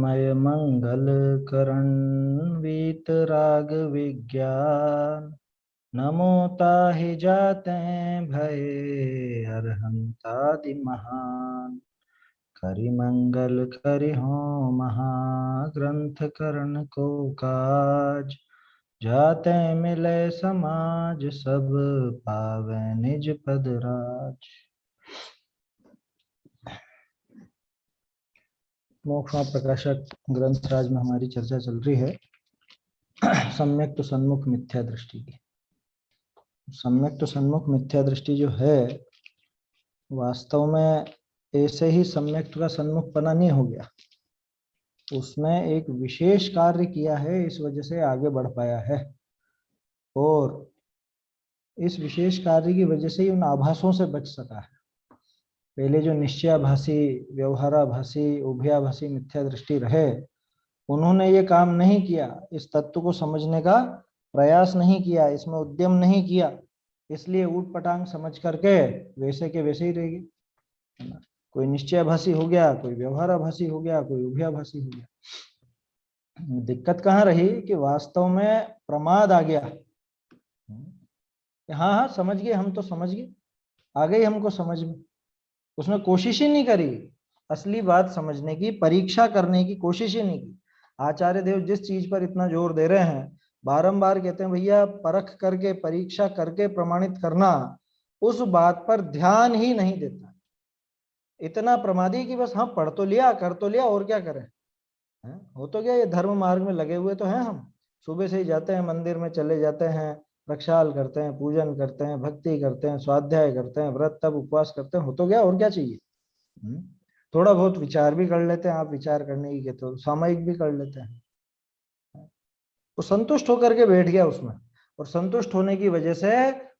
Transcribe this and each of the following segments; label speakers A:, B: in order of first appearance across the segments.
A: चिन्मय मंगल करण वीतराग विज्ञान। नमो ताहि जाते भये अरहंतादि महान। करि मंगल करि हो महाग्रंथ करण को काज। जाते मिले समाज सब पावे निज पद राज। मोक्ष प्रकाशक ग्रंथराज में हमारी चर्चा चल रही है सम्यक तो सन्मुख मिथ्या दृष्टि की। सम्यक तो सन्मुख मिथ्या दृष्टि जो है वास्तव में ऐसे ही सम्यक का सन्मुखपना नहीं हो गया, उसने एक विशेष कार्य किया है, इस वजह से आगे बढ़ पाया है। और इस विशेष कार्य की वजह से ही उन आभासों से बच सका है। पहले जो निश्चयाभासी, व्यवहाराभासी, उभयाभासी मिथ्या दृष्टि रहे, उन्होंने ये काम नहीं किया, इस तत्व को समझने का प्रयास नहीं किया, इसमें उद्यम नहीं किया, इसलिए ऊट पटांग समझ करके वैसे के वैसे ही रह गए। कोई निश्चयाभासी हो गया, कोई व्यवहाराभासी हो गया, कोई उभयाभासी हो गया। दिक्कत कहाँ रही कि वास्तव में प्रमाद आ गया। हाँ हाँ समझ गए, हम तो समझ गए, आ गई हमको समझ में, उसने कोशिश ही नहीं करी असली बात समझने की, परीक्षा करने की कोशिश ही नहीं की। आचार्य देव जिस चीज पर इतना जोर दे रहे हैं, बारंबार कहते हैं भैया परख करके, परीक्षा करके प्रमाणित करना, उस बात पर ध्यान ही नहीं देता। इतना प्रमादी कि बस हाँ पढ़ तो लिया, कर तो लिया, और क्या करें, हो तो गया। ये धर्म मार्ग में लगे हुए तो हैं हम, सुबह से ही जाते हैं मंदिर में, चले जाते हैं, प्रक्षाल करते हैं, पूजन करते हैं, भक्ति करते हैं, स्वाध्याय करते हैं, व्रत तब उपवास करते हैं, हो तो गया, और क्या चाहिए। थोड़ा बहुत विचार भी कर लेते हैं, आप विचार करने की कहते हो, सामयिक भी कर लेते हैं। वो संतुष्ट होकर के बैठ गया उसमें, और संतुष्ट होने की वजह से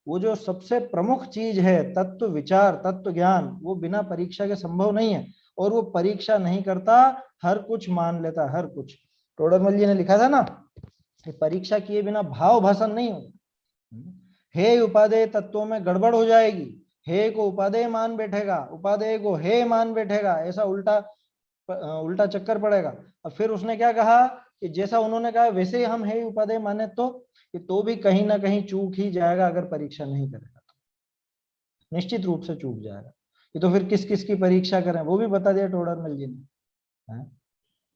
A: वो जो सबसे प्रमुख चीज है तत्व विचार, तत्व ज्ञान, वो बिना परीक्षा के संभव नहीं है। और वो परीक्षा नहीं करता, हर कुछ मान लेता, हर कुछ। टोडरमल जी ने लिखा था ना कि परीक्षा किए बिना भाव भाषण नहीं होगा। हे उपादेय तत्वों में गड़बड़ हो जाएगी, हे को उपादेय मान बैठेगा, उपादेय को हे मान बैठेगा, ऐसा उल्टा चक्कर पड़ेगा। और फिर उसने क्या कहा कि जैसा उन्होंने कहा वैसे ही हम हे उपादेय माने तो भी कहीं ना कहीं चूक ही जाएगा, अगर परीक्षा नहीं करेगा तो निश्चित रूप से चूक जाएगा। ये तो फिर किस किस की परीक्षा करें, वो भी बता दिया टोडरमल जी ने,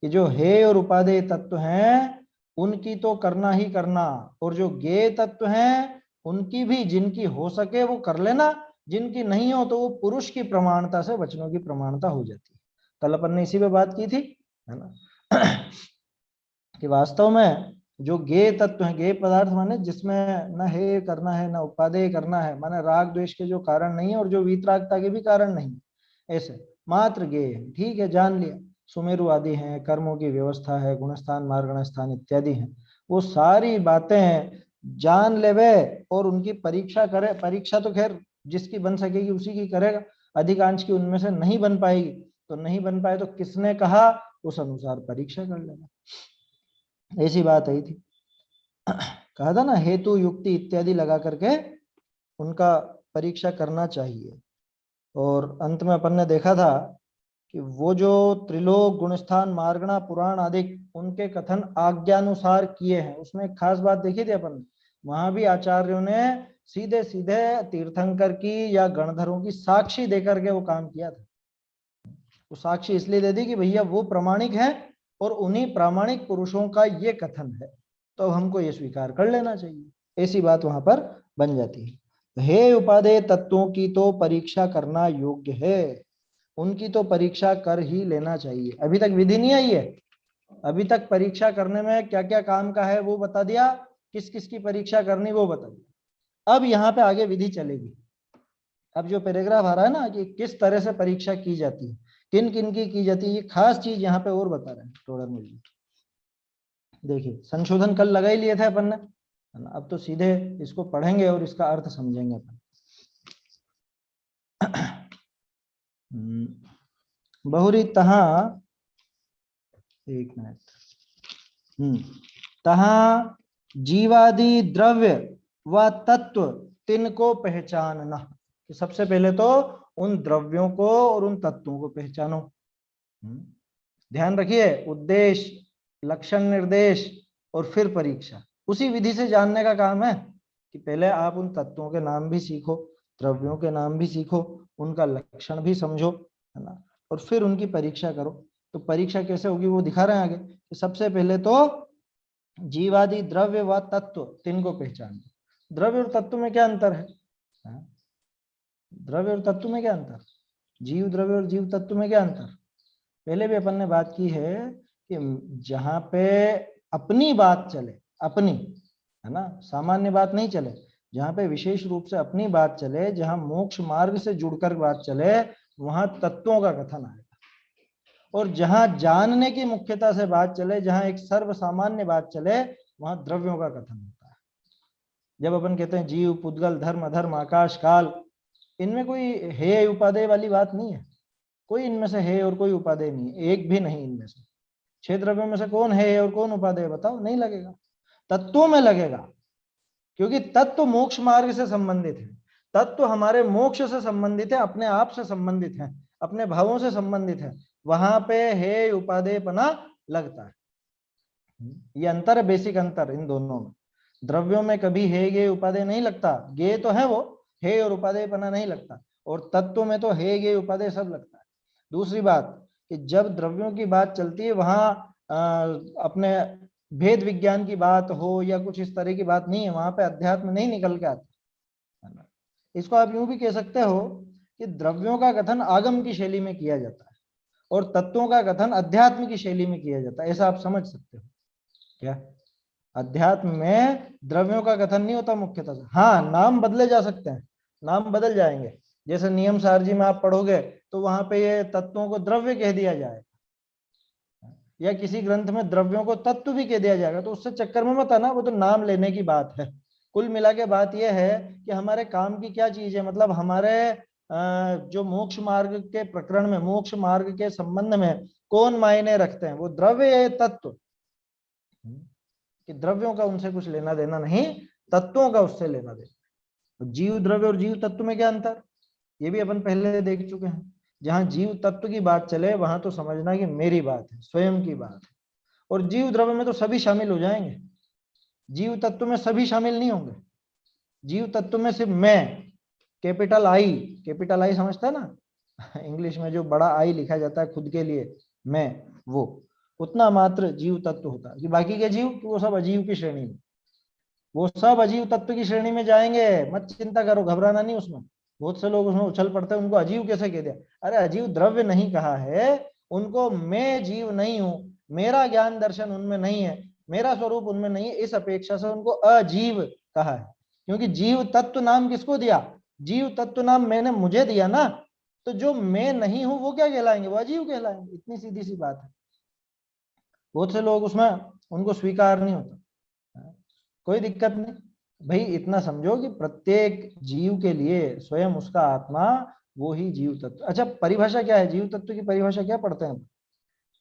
A: कि जो हे और उपादेय तत्व हैं उनकी तो करना ही करना, और जो ज्ञेय तत्व हैं उनकी भी जिनकी हो सके वो कर लेना, जिनकी नहीं हो तो वो पुरुष की प्रमाणता से वचनों की प्रमाणता हो जाती है। कल अपन ने इसी पे बात की थी, है ना, कि वास्तव में जो ज्ञेय तत्व है, ज्ञेय पदार्थ माने जिसमें न हे करना है, न उपादेय करना है, माने राग द्वेष के जो कारण नहीं है और जो वीतरागता के भी कारण नहीं, ऐसे मात्र ज्ञेय है। ठीक है, जान लिया, सुमेरु आदि हैं, कर्मों की व्यवस्था है, गुणस्थान मार्गण स्थान इत्यादि हैं, वो सारी बातें जान लेवे और उनकी परीक्षा करे। परीक्षा तो खैर जिसकी बन सकेगी उसी की करेगा, अधिकांश की उनमें से नहीं बन पाएगी, तो नहीं बन पाए तो किसने कहा, उस अनुसार परीक्षा कर लेना, ऐसी बात आई थी। कहा था ना, हेतु युक्ति इत्यादि लगा करके उनका परीक्षा करना चाहिए। और अंत में अपन ने देखा था कि वो जो त्रिलोक, गुणस्थान, मार्गणा, पुराण आदि उनके कथन आज्ञानुसार किए हैं, उसमें एक खास बात देखी थी अपन, वहां भी आचार्यों ने सीधे सीधे तीर्थंकर की या गणधरों की साक्षी देकर के वो काम किया था। वो साक्षी इसलिए दे दी कि भैया वो प्रामाणिक है और उन्हीं प्रामाणिक पुरुषों का ये कथन है, तो हमको ये स्वीकार कर लेना चाहिए, ऐसी बात वहां पर बन जाती है। हे उपादेय तत्वों की तो परीक्षा करना योग्य है, उनकी तो परीक्षा कर ही लेना चाहिए। अभी तक विधि नहीं आई है, अभी तक परीक्षा करने में क्या क्या काम का है वो बता दिया, किस किस की परीक्षा करनी वो बता दिया। अब यहाँ पे आगे विधि चलेगी। अब जो पैराग्राफ आ रहा है ना कि किस तरह से परीक्षा की जाती है, किन किन की जाती है, ये खास चीज यहाँ पे और बता रहे हैं टोडरमल जी। देखिए, संशोधन कल लगा ही लिए थे अपन ने, है ना, अब तो सीधे इसको पढ़ेंगे और इसका अर्थ समझेंगे अपन। बहुरी तहा, एक मिनट, तहा जीवादि द्रव्य व तत्व तिनको पहचानना। तो सबसे पहले तो उन द्रव्यों को और उन तत्वों को पहचानो। ध्यान रखिए, उद्देश्य, लक्षण निर्देश और फिर परीक्षा, उसी विधि से जानने का काम है कि पहले आप उन तत्वों के नाम भी सीखो, द्रव्यों के नाम भी सीखो, उनका लक्षण भी समझो, है ना, और फिर उनकी परीक्षा करो। तो परीक्षा कैसे होगी वो दिखा रहे हैं आगे कि सबसे पहले तो जीवादि द्रव्य व तत्व, तीन को पहचान दो। द्रव्य और तत्व में क्या अंतर है? द्रव्य और तत्व में क्या अंतर? जीव द्रव्य और जीव तत्व में क्या अंतर? पहले भी अपन ने बात की है कि जहां पे अपनी बात चले, अपनी, है ना, सामान्य बात नहीं चले, जहां पे विशेष रूप से अपनी बात चले, जहां मोक्ष मार्ग से जुड़कर बात चले, वहां तत्वों का कथन आएगा। और जहां जानने की मुख्यता से बात चले, जहां एक सर्व सामान्य बात चले, वहां द्रव्यों का कथन होता है। जब अपन कहते हैं जीव, पुद्गल, धर्म, अधर्म, आकाश, काल, इनमें कोई हे उपादेय वाली बात नहीं है। कोई इनमें से है और कोई उपादेय नहीं है, एक भी नहीं इनमें से। 6 द्रव्यों में से कौन है और कौन उपादेय बताओ? नहीं लगेगा। तत्वों में लगेगा, क्योंकि तत्व मोक्ष मार्ग से संबंधित है, तत्व हमारे मोक्ष से संबंधित है, अपने आप से संबंधित है, अपने भावों से संबंधित है, वहां पे हे उपादेयपना लगता है। ये अंतर है, बेसिक अंतर इन दोनों में। द्रव्यों में कभी हे गे उपादेय नहीं लगता, गे तो है वो, हे और उपादेयपना नहीं लगता। और तत्व में तो हे गे उपादेय सब लगता है। दूसरी बात कि जब द्रव्यों की बात चलती है, वहां अपने भेद विज्ञान की बात हो या कुछ इस तरह की बात नहीं है, वहां पे अध्यात्म नहीं निकल के आता। इसको आप यूं भी कह सकते हो कि द्रव्यों का कथन आगम की शैली में किया जाता है और तत्वों का कथन अध्यात्म की शैली में किया जाता है, ऐसा आप समझ सकते हो क्या? अध्यात्म में द्रव्यों का कथन नहीं होता मुख्यतः से। हाँ, नाम बदले जा सकते हैं, नाम बदल जाएंगे। जैसे नियम सारजी में आप पढ़ोगे तो वहां पे ये तत्वों को द्रव्य कह दिया जाएगा, या किसी ग्रंथ में द्रव्यों को तत्व भी कह दिया जाएगा, तो उससे चक्कर में मत आना, वो तो नाम लेने की बात है। कुल मिला के बात यह है कि हमारे काम की क्या चीज है, मतलब हमारे जो मोक्ष मार्ग के प्रकरण में, मोक्ष मार्ग के संबंध में कौन मायने रखते हैं, वो द्रव्य है तत्व। कि द्रव्यों का उनसे कुछ लेना देना नहीं, तत्वों का उससे लेना देना। जीव द्रव्य और जीव तत्व में क्या अंतर, ये भी अपन पहले देख चुके हैं। जहां जीव तत्व की बात चले, वहां तो समझना कि मेरी बात है, स्वयं की बात है। और जीव द्रव्य में तो सभी शामिल हो जाएंगे, जीव तत्व में सभी शामिल नहीं होंगे। जीव तत्व में सिर्फ मैं, कैपिटल आई समझता है ना इंग्लिश में जो बड़ा आई लिखा जाता है खुद के लिए, मैं, वो उतना मात्र जीव तत्व होता है। कि बाकी के जीव, कि वो सब अजीव की श्रेणी में, वो सब अजीव तत्व की श्रेणी में जाएंगे, मत चिंता करो, घबराना नहीं उसमें। बहुत से लोग उसमें उछल पड़ते हैं, उनको अजीव कैसे कह दिया? अरे अजीव द्रव्य नहीं कहा है उनको, मैं जीव नहीं हूं, मेरा ज्ञान दर्शन उनमें नहीं है, मेरा स्वरूप उनमें नहीं है, इस अपेक्षा से उनको अजीव कहा है। क्योंकि जीव तत्व नाम किसको दिया? जीव तत्व नाम मैंने मुझे दिया ना, तो जो मैं नहीं हूं वो क्या कहलाएंगे? वो अजीव कहलाएंगे। इतनी सीधी सी बात है। बहुत से लोग उसमें, उनको स्वीकार नहीं होता। कोई दिक्कत नहीं भाई, इतना समझो कि प्रत्येक जीव के लिए स्वयं उसका आत्मा वो ही जीव तत्व। अच्छा, परिभाषा क्या है जीव तत्व की? परिभाषा क्या पढ़ते हैं?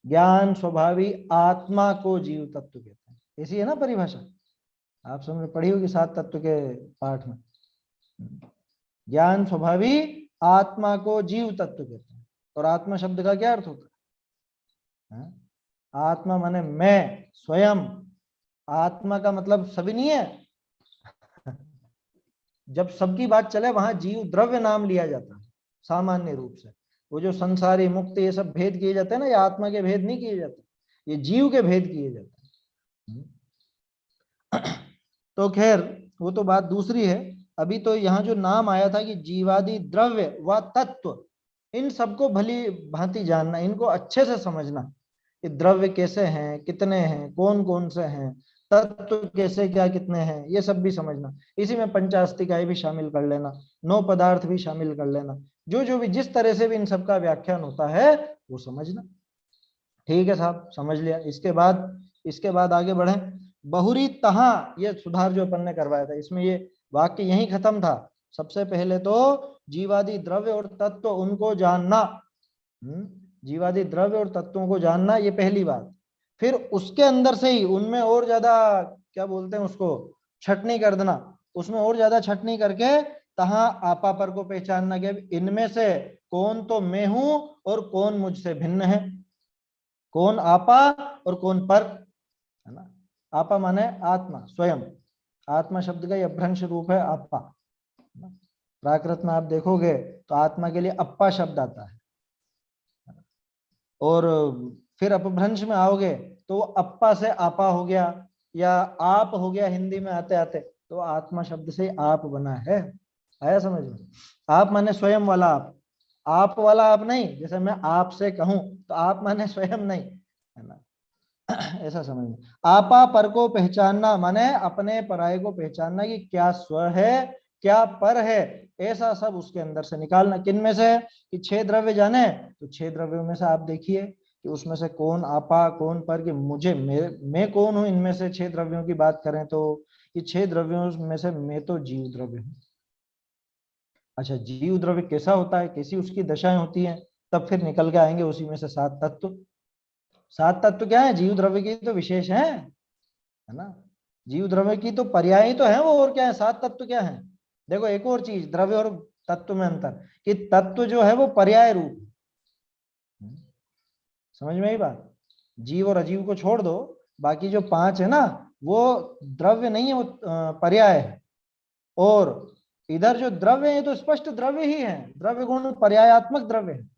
A: ज्ञान स्वभावी आत्मा को जीव तत्व कहते हैं, ऐसी है ना परिभाषा? आप समझ पढ़ी होगी 7 तत्व के पाठ में। ज्ञान स्वभावी आत्मा को जीव तत्व कहते हैं। और आत्मा शब्द का क्या अर्थ होता है? आत्मा माने मैं, स्वयं। आत्मा का मतलब सभी नहीं है। जब सबकी बात चले, वहां जीव द्रव्य नाम लिया जाता है सामान्य रूप से। वो जो संसारी, मुक्त, ये सब भेद किए जाते हैं ना, ये आत्मा के भेद नहीं किए जाते, ये जीव के भेद किए जाते हैं। तो खैर वो तो बात दूसरी है। अभी तो यहाँ जो नाम आया था कि जीवादि द्रव्य व तत्व, इन सबको भली भांति जानना, इनको अच्छे से समझना कि द्रव्य कैसे हैं, कितने हैं, कौन कौन से हैं, तत्व कैसे क्या कितने हैं, ये सब भी समझना। इसी में पंचास्तिकाएं भी शामिल कर लेना, 9 पदार्थ भी शामिल कर लेना, जो जो भी जिस तरह से भी इन सबका व्याख्यान होता है वो समझना। ठीक है साहब, समझ लिया। इसके बाद आगे बढ़े। बहुरी तहा, ये सुधार जो अपन ने करवाया था, इसमें ये वाक्य यही खत्म था। सबसे पहले तो जीवादि द्रव्य और तत्व उनको जानना, जीवादि द्रव्य और तत्वों को जानना, ये पहली बात। फिर उसके अंदर से ही उनमें और ज्यादा, क्या बोलते हैं उसको, छटनी कर देना। उसमें और ज्यादा छटनी करके तहा आपा पर को पहचानना कि इनमें से कौन तो मैं हूं और कौन मुझसे भिन्न है। कौन आपा और कौन पर, है ना। आपा माने आत्मा स्वयं, आत्मा शब्द का ये अभ्रंश रूप है आपा। प्राकृत में आप देखोगे तो आत्मा के लिए अप्पा शब्द आता है, और फिर अपभ्रंश में आओगे तो वो अप्पा से आपा हो गया या आप हो गया हिंदी में आते आते, तो आत्मा शब्द से आप बना है। आया समझ में? आप माने स्वयं वाला आप वाला आप नहीं, जैसे मैं आपसे कहूं तो आप माने स्वयं नहीं, है ना। ऐसा समझ में। आपा पर को पहचानना माने अपने पराये को पहचानना कि क्या स्व है क्या पर है, ऐसा सब उसके अंदर से निकालना। किन में से? कि 6 द्रव्य जाने, तो 6 द्रव्यों में से आप देखिए कि उसमें से कौन आपा कौन पर, कि मुझे मैं कौन हूं इनमें से 6 द्रव्यों की बात करें तो ये 6 द्रव्यों में से मैं तो जीव द्रव्य हूं। अच्छा, जीव द्रव्य कैसा होता है, कैसी उसकी दशाएं होती हैं, तब फिर निकल के आएंगे उसी में से 7 तत्व। 7 तत्व क्या है? जीव द्रव्य की तो विशेष है ना। जीव द्रव्य की तो पर्याय ही तो है वो, और क्या है? 7 तत्व क्या है? देखो एक और चीज, द्रव्य और तत्व में अंतर, कि तत्व जो है वो पर्याय रूप, समझ में आई बात। जीव और अजीव को छोड़ दो, बाकी जो 5 है ना वो द्रव्य नहीं है, वो पर्याय है। और इधर जो द्रव्य है तो स्पष्ट द्रव्य ही है, द्रव्य गुण पर्यायात्मक द्रव्य है।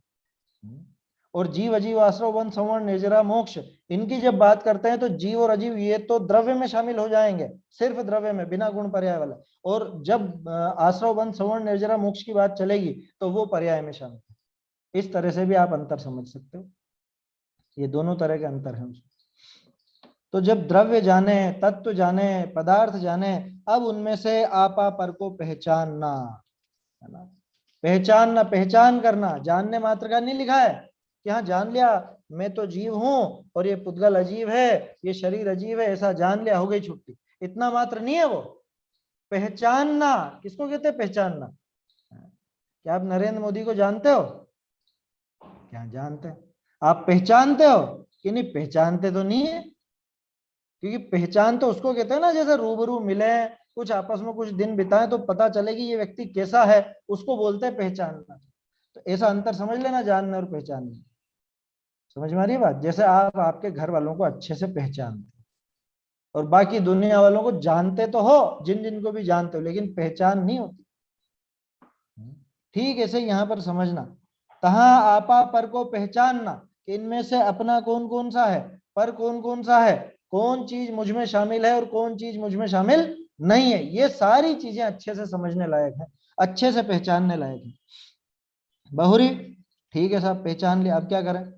A: और जीव अजीव आश्रव वन संवरण निर्जरा मोक्ष, इनकी जब बात करते हैं तो जीव और अजीव ये तो द्रव्य में शामिल हो जाएंगे, सिर्फ द्रव्य में, बिना गुण पर्याय वाला। और जब आश्रव वन संवरण निर्जरा मोक्ष की बात चलेगी तो वो पर्याय में शामिल है। इस तरह से भी आप अंतर समझ सकते हो, ये दोनों तरह के अंतर हैं उसमें। तो जब द्रव्य जाने, तत्व जाने, पदार्थ जाने, अब उनमें से आपा पर को पहचानना, है ना। पहचानना, पहचान करना, जानने मात्र का नहीं लिखा है कि हाँ जान लिया मैं तो जीव हूं और ये पुद्गल अजीव है, ये शरीर अजीव है, ऐसा जान लिया हो गई छुट्टी, इतना मात्र नहीं है वो। पहचानना किसको कहते हैं? पहचानना। क्या आप नरेंद्र मोदी को जानते हो? क्या जानते हैं? आप पहचानते हो कि नहीं? पहचानते तो नहीं है, क्योंकि पहचान तो उसको कहते हैं ना, जैसे रूबरू मिले, कुछ आपस में कुछ दिन बिताए तो पता चले कि ये व्यक्ति कैसा है, उसको बोलते हैं पहचानना। तो ऐसा अंतर समझ लेना जानने और पहचानने। समझ में आ रही है बात? जैसे आप आपके घर वालों को अच्छे से पहचानते और बाकी दुनिया वालों को जानते तो हो, जिन जिन को भी जानते हो, लेकिन पहचान नहीं होती। ठीक ऐसे यहाँ पर समझना, तहा आपा पर को पहचानना कि इनमें से अपना कौन कौन सा है, पर कौन कौन सा है, कौन चीज मुझ में शामिल है और कौन चीज मुझ में शामिल नहीं है। ये सारी चीजें अच्छे से समझने लायक है, अच्छे से पहचानने लायक है। बहुरी ठीक है साहब, पहचान लिया, अब क्या करें?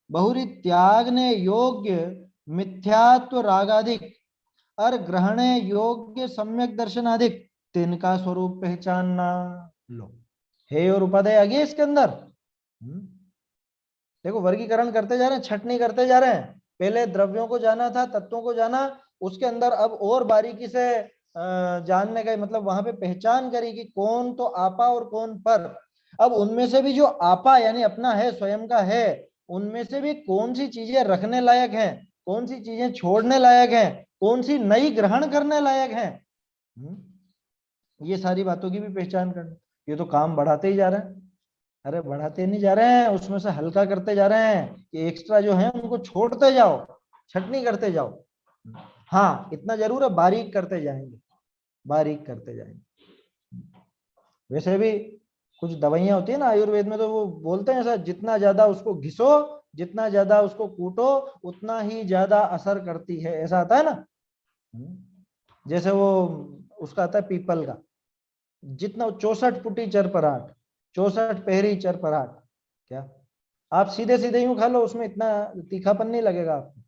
A: बहुरी त्यागने योग्य मिथ्यात्व रागाधिक और ग्रहणे योग्य सम्यक दर्शनाधिक, तिनका स्वरूप पहचानना। लो, हे और उपादेय आ गया इसके अंदर। देखो वर्गीकरण करते जा रहे हैं, छटनी करते जा रहे हैं। पहले द्रव्यों को जाना था, तत्वों को जाना, उसके अंदर अब और बारीकी से जानने का मतलब वहां पे पहचान करी कि कौन तो आपा और कौन पर। अब उनमें से भी जो आपा यानी अपना है, स्वयं का है, उनमें से भी कौन सी चीजें रखने लायक हैं, कौन सी चीजें छोड़ने लायक हैं, कौन सी नई ग्रहण करने लायक हैं, ये सारी बातों की भी पहचान करना। ये तो काम बढ़ाते ही जा रहे हैं, अरे बढ़ाते नहीं जा रहे हैं, उसमें से हल्का करते जा रहे हैं कि एक्स्ट्रा जो है उनको छोड़ते जाओ, छटनी करते जाओ। हाँ इतना जरूर है, बारीक करते जाएंगे, बारीक करते जाएंगे। वैसे भी कुछ दवाइयां होती है ना आयुर्वेद में, तो वो बोलते हैं ऐसा, जितना ज्यादा उसको घिसो, जितना ज्यादा उसको कूटो, उतना ही ज्यादा असर करती है, ऐसा आता है ना। जैसे वो उसका आता है पीपल का, जितना 64 पुटी चर पराठ, 64 पहरी चर पराठ, क्या आप सीधे सीधे यूं खा लो, उसमें इतना तीखापन नहीं लगेगा आपको।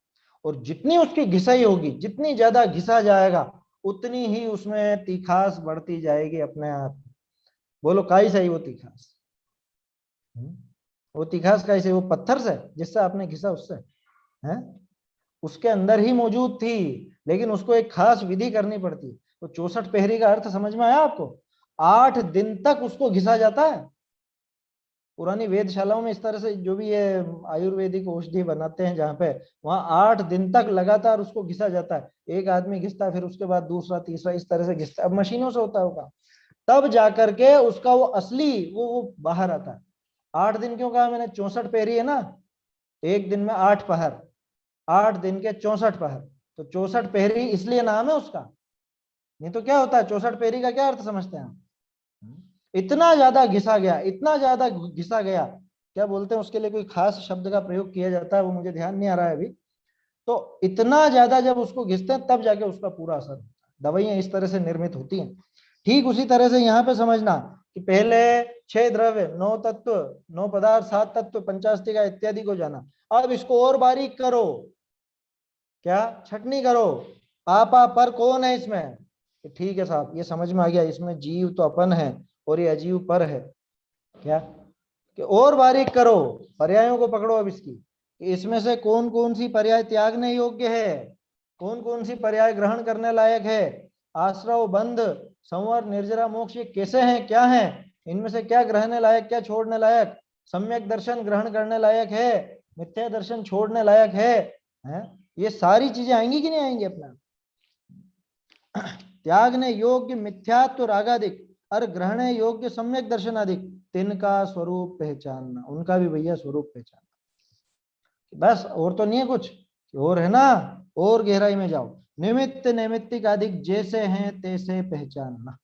A: और जितनी उसकी घिसाई होगी, जितनी ज्यादा घिसा जाएगा, उतनी ही उसमें तीखास बढ़ती जाएगी अपने आप। बोलो काई सही वो तीखास? वो तीखास कैसे? वो पत्थर से जिससे आपने घिसा उससे है, उसके अंदर ही मौजूद थी, लेकिन उसको एक खास विधि करनी पड़ती। तो 64 पहरी का अर्थ समझ में आया आपको? 8 दिन तक उसको घिसा जाता है। पुरानी वेदशालाओं में इस तरह से जो भी ये आयुर्वेदिक औषधि बनाते हैं जहाँ पे, वहां 8 दिन तक लगातार उसको घिसा जाता है। एक आदमी घिसता है, फिर उसके बाद दूसरा तीसरा, इस तरह से घिसता है। अब मशीनों से होता होगा, तब जाकर के उसका वो असली वो बाहर आता है। 8 दिन क्यों कहा मैंने? 64 पहरी है ना, एक दिन में 8 पहर, 8 दिन के 64 पहर, तो 64 पहरी इसलिए नाम है उसका, नहीं तो क्या होता है 64 पहरी का क्या अर्थ समझते हैं आप? इतना ज्यादा घिसा गया, इतना ज्यादा घिसा गया, क्या बोलते हैं उसके लिए, कोई खास शब्द का प्रयोग किया जाता है, वो मुझे ध्यान नहीं आ रहा है अभी। तो इतना ज्यादा जब उसको घिसते हैं तब जाके उसका पूरा असर होता है। दवाइयां इस तरह से निर्मित होती हैं। ठीक उसी तरह से यहाँ पे समझना कि पहले 6 द्रव्य, 9 तत्व, 9 पदार्थ, 7 तत्व, पंचास्तिका इत्यादि को जाना। अब इसको और बारीक करो, क्या छटनी करो, पापा पर कौन है इसमें, ठीक है साहब ये समझ में आ गया, इसमें जीव तो अपन है और ये अजीव पर है, क्या कि और बारीक करो, पर्यायों को पकड़ो अब इसकी, कि इसमें से कौन कौन सी पर्याय त्यागने योग्य है, कौन कौन सी पर्याय ग्रहण करने लायक है, आश्रव, बंध, संवर, निर्जरा, मोक्ष ये कैसे हैं, क्या हैं, इनमें से क्या ग्रहण लायक, क्या छोड़ने लायक, सम्यक दर्शन ग्रहण करने लायक है, मिथ्या दर्शन छोड़ने लायक है? ये सारी चीजें आएंगी कि नहीं आएंगी अपना? त्यागने योग्य मिथ्यात्व रागादिक और ग्रहण योग्य सम्यक दर्शन अधिक, तिनका स्वरूप पहचानना, उनका भी भैया स्वरूप पहचानना, बस और तो नहीं है कुछ, और है ना, और गहराई में जाओ, निमित्त नैमित्तिक अधिक जैसे हैं तैसे पहचानना।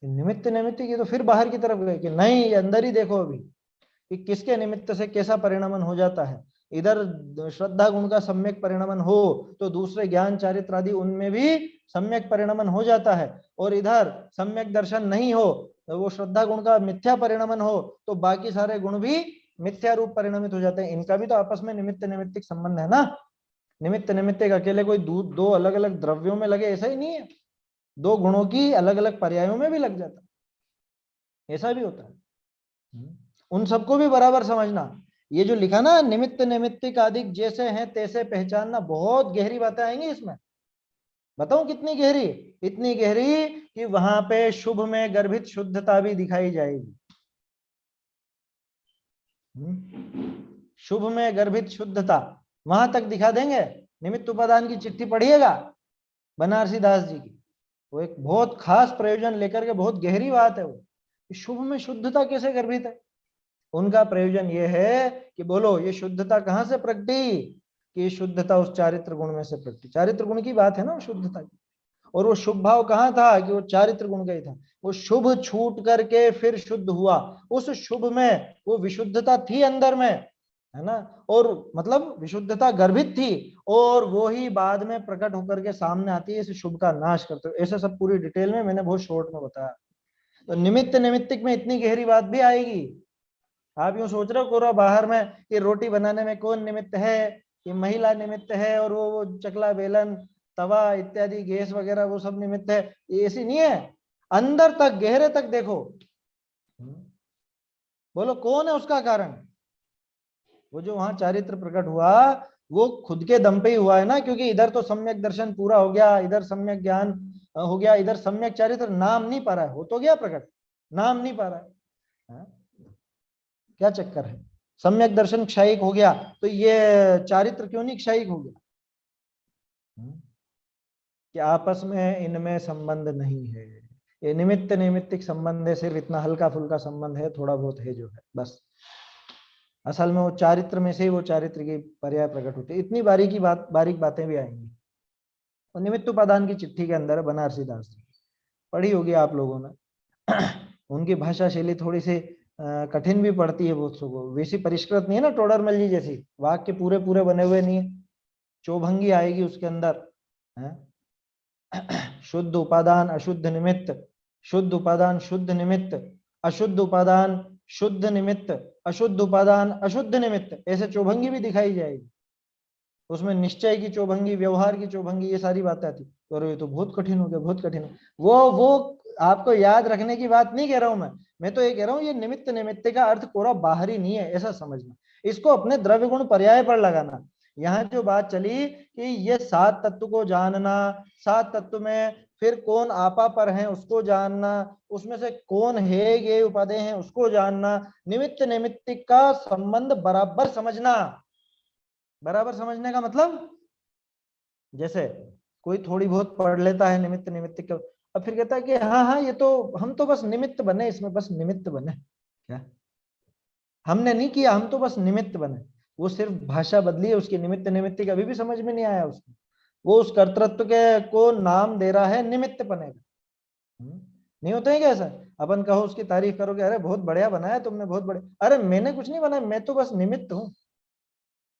A: निमित्त नैमित्तिक ये तो फिर बाहर की तरफ गए कि नहीं, ये अंदर ही देखो अभी कि किसके निमित्त से कैसा परिणमन हो जाता है। इधर श्रद्धा गुण का सम्यक परिणमन हो तो दूसरे ज्ञान चारित्र आदि उनमें भी सम्यक परिणमन हो जाता है, और इधर सम्यक दर्शन नहीं हो तो वो श्रद्धा गुण का मिथ्या परिणमन हो तो बाकी सारे गुण भी मिथ्या रूप परिणमित हो जाते हैं। इनका भी तो आपस में निमित्त नैमित्तिक संबंध है ना। निमित्त नैमित्तिक अकेले कोई दो अलग अलग द्रव्यों में लगे ऐसा ही नहीं है, दो गुणों की अलग अलग पर्यायों में भी लग जाता है, ऐसा भी होता है। उन सबको भी बराबर समझना। ये जो लिखा ना निमित्त नैमित्तिक आदिक जैसे हैं तैसे पहचानना, बहुत गहरी बातें आएंगी इसमें। बताऊं कितनी गहरी? इतनी गहरी कि वहां पे शुभ में गर्भित शुद्धता भी दिखाई जाएगी। शुभ में गर्भित शुद्धता वहां तक दिखा देंगे। निमित्त उपादान की चिट्ठी पढ़िएगा बनारसी दास जी की, वो एक बहुत खास प्रयोजन लेकर के, बहुत गहरी बात है वो, शुभ में शुद्धता कैसे गर्भित है। उनका प्रयोजन ये है कि बोलो ये शुद्धता कहां से प्रगटी, कि शुद्धता उस चारित्र गुण में से प्रगटी, चारित्र गुण की बात है ना शुद्धता की। और वो शुभ भाव कहाँ था कि वो चारित्र गुण का ही था, वो शुभ छूट करके फिर शुद्ध हुआ, उस शुभ में वो विशुद्धता थी अंदर में, है ना, और मतलब विशुद्धता गर्भित थी, और वो ही बाद में प्रकट होकर के सामने आती है, इस शुभ का नाश करते हुए। ऐसा सब पूरी डिटेल में मैंने बहुत शॉर्ट में बताया। तो निमित्त नैमित्तिक में इतनी गहरी बात भी आएगी। आप यूं सोच रहे हो पूरा बाहर में कि रोटी बनाने में कौन निमित्त है, कि महिला निमित्त है, और वो चकला बेलन तवा इत्यादि गैस वगैरह वो सब निमित्त है, ये ऐसी नहीं है। अंदर तक गहरे तक देखो, बोलो कौन है उसका कारण। वो जो वहां चारित्र प्रकट हुआ वो खुद के दम पे ही हुआ है ना, क्योंकि इधर तो सम्यक दर्शन पूरा हो गया, इधर सम्यक ज्ञान हो गया, इधर सम्यक चारित्र नाम नहीं पा रहा है, हो तो गया प्रकट, नाम नहीं पा रहा है। क्या चक्कर है? सम्यक दर्शन क्षयिक हो गया तो ये चारित्र क्यों नहीं क्षयिक हो गया? कि आपस में इनमें संबंध नहीं है, ये निमित्त नैमित्तिक संबंध है, सिर्फ इतना हल्का फुल्का संबंध है, थोड़ा बहुत है जो है बस। असल में वो चारित्र में से ही वो चारित्र की पर्याय प्रकट होती है। इतनी बारीक बातें भी आएंगी। और निमित्त उपादान की चिट्ठी के अंदर बनारसी दास जी पढ़ी होगी आप लोगों ने। उनकी भाषा शैली थोड़ी सी कठिन भी पड़ती है बहुत को, वैसी परिष्कृत नहीं है ना टोडरमल जी जैसी, वाक्य पूरे पूरे बने हुए नहीं है, चौभंगी आएगी उसके अंदर है। शुद्ध उपादान अशुद्ध निमित्त, शुद्ध उपादान शुद्ध निमित्त, अशुद्ध उपादान शुद्ध निमित्त, अशुद्ध उपादान अशुद्ध निमित्त, ऐसे चौभंगी भी दिखाई जाएगी। उसमें निश्चय की चौभंगी, व्यवहार की चौभंगी, ये सारी बातें आती। तो ये तो बहुत कठिन हो गया, बहुत कठिन है। वो आपको याद रखने की बात नहीं कह रहा हूं मैं तो ये कह रहा हूं ये निमित्त नैमित्त का अर्थ पूरा बाहरी नहीं है, ऐसा समझना। इसको अपने द्रव्य गुण पर्याय पर लगाना। यहाँ जो बात चली कि ये 7 तत्व को जानना, 7 तत्व में फिर कौन आपा पर है उसको जानना, उसमें से कौन है ये उपादेय है उसको जानना, निमित्त नैमित्तिक का संबंध बराबर समझना। बराबर समझने का मतलब जैसे कोई थोड़ी बहुत पढ़ लेता है निमित्त नैमित्तिक, अब फिर कहता है कि हाँ हाँ ये तो हम तो बस निमित्त बने, इसमें बस निमित्त बने। क्या हमने नहीं किया, हम तो बस निमित्त बने। वो सिर्फ भाषा बदली है, उसकी निमित्त निमित्त का अभी भी समझ में नहीं आया उसको। वो उस कर्तृत्व के को नाम दे रहा है निमित्त बने का। नहीं होता है क्या ऐसा? अपन कहो उसकी तारीफ करोगे, अरे बहुत बढ़िया बनाया तुमने, बहुत बढ़िया। अरे मैंने कुछ नहीं बनाया, मैं तो बस निमित्त हूँ।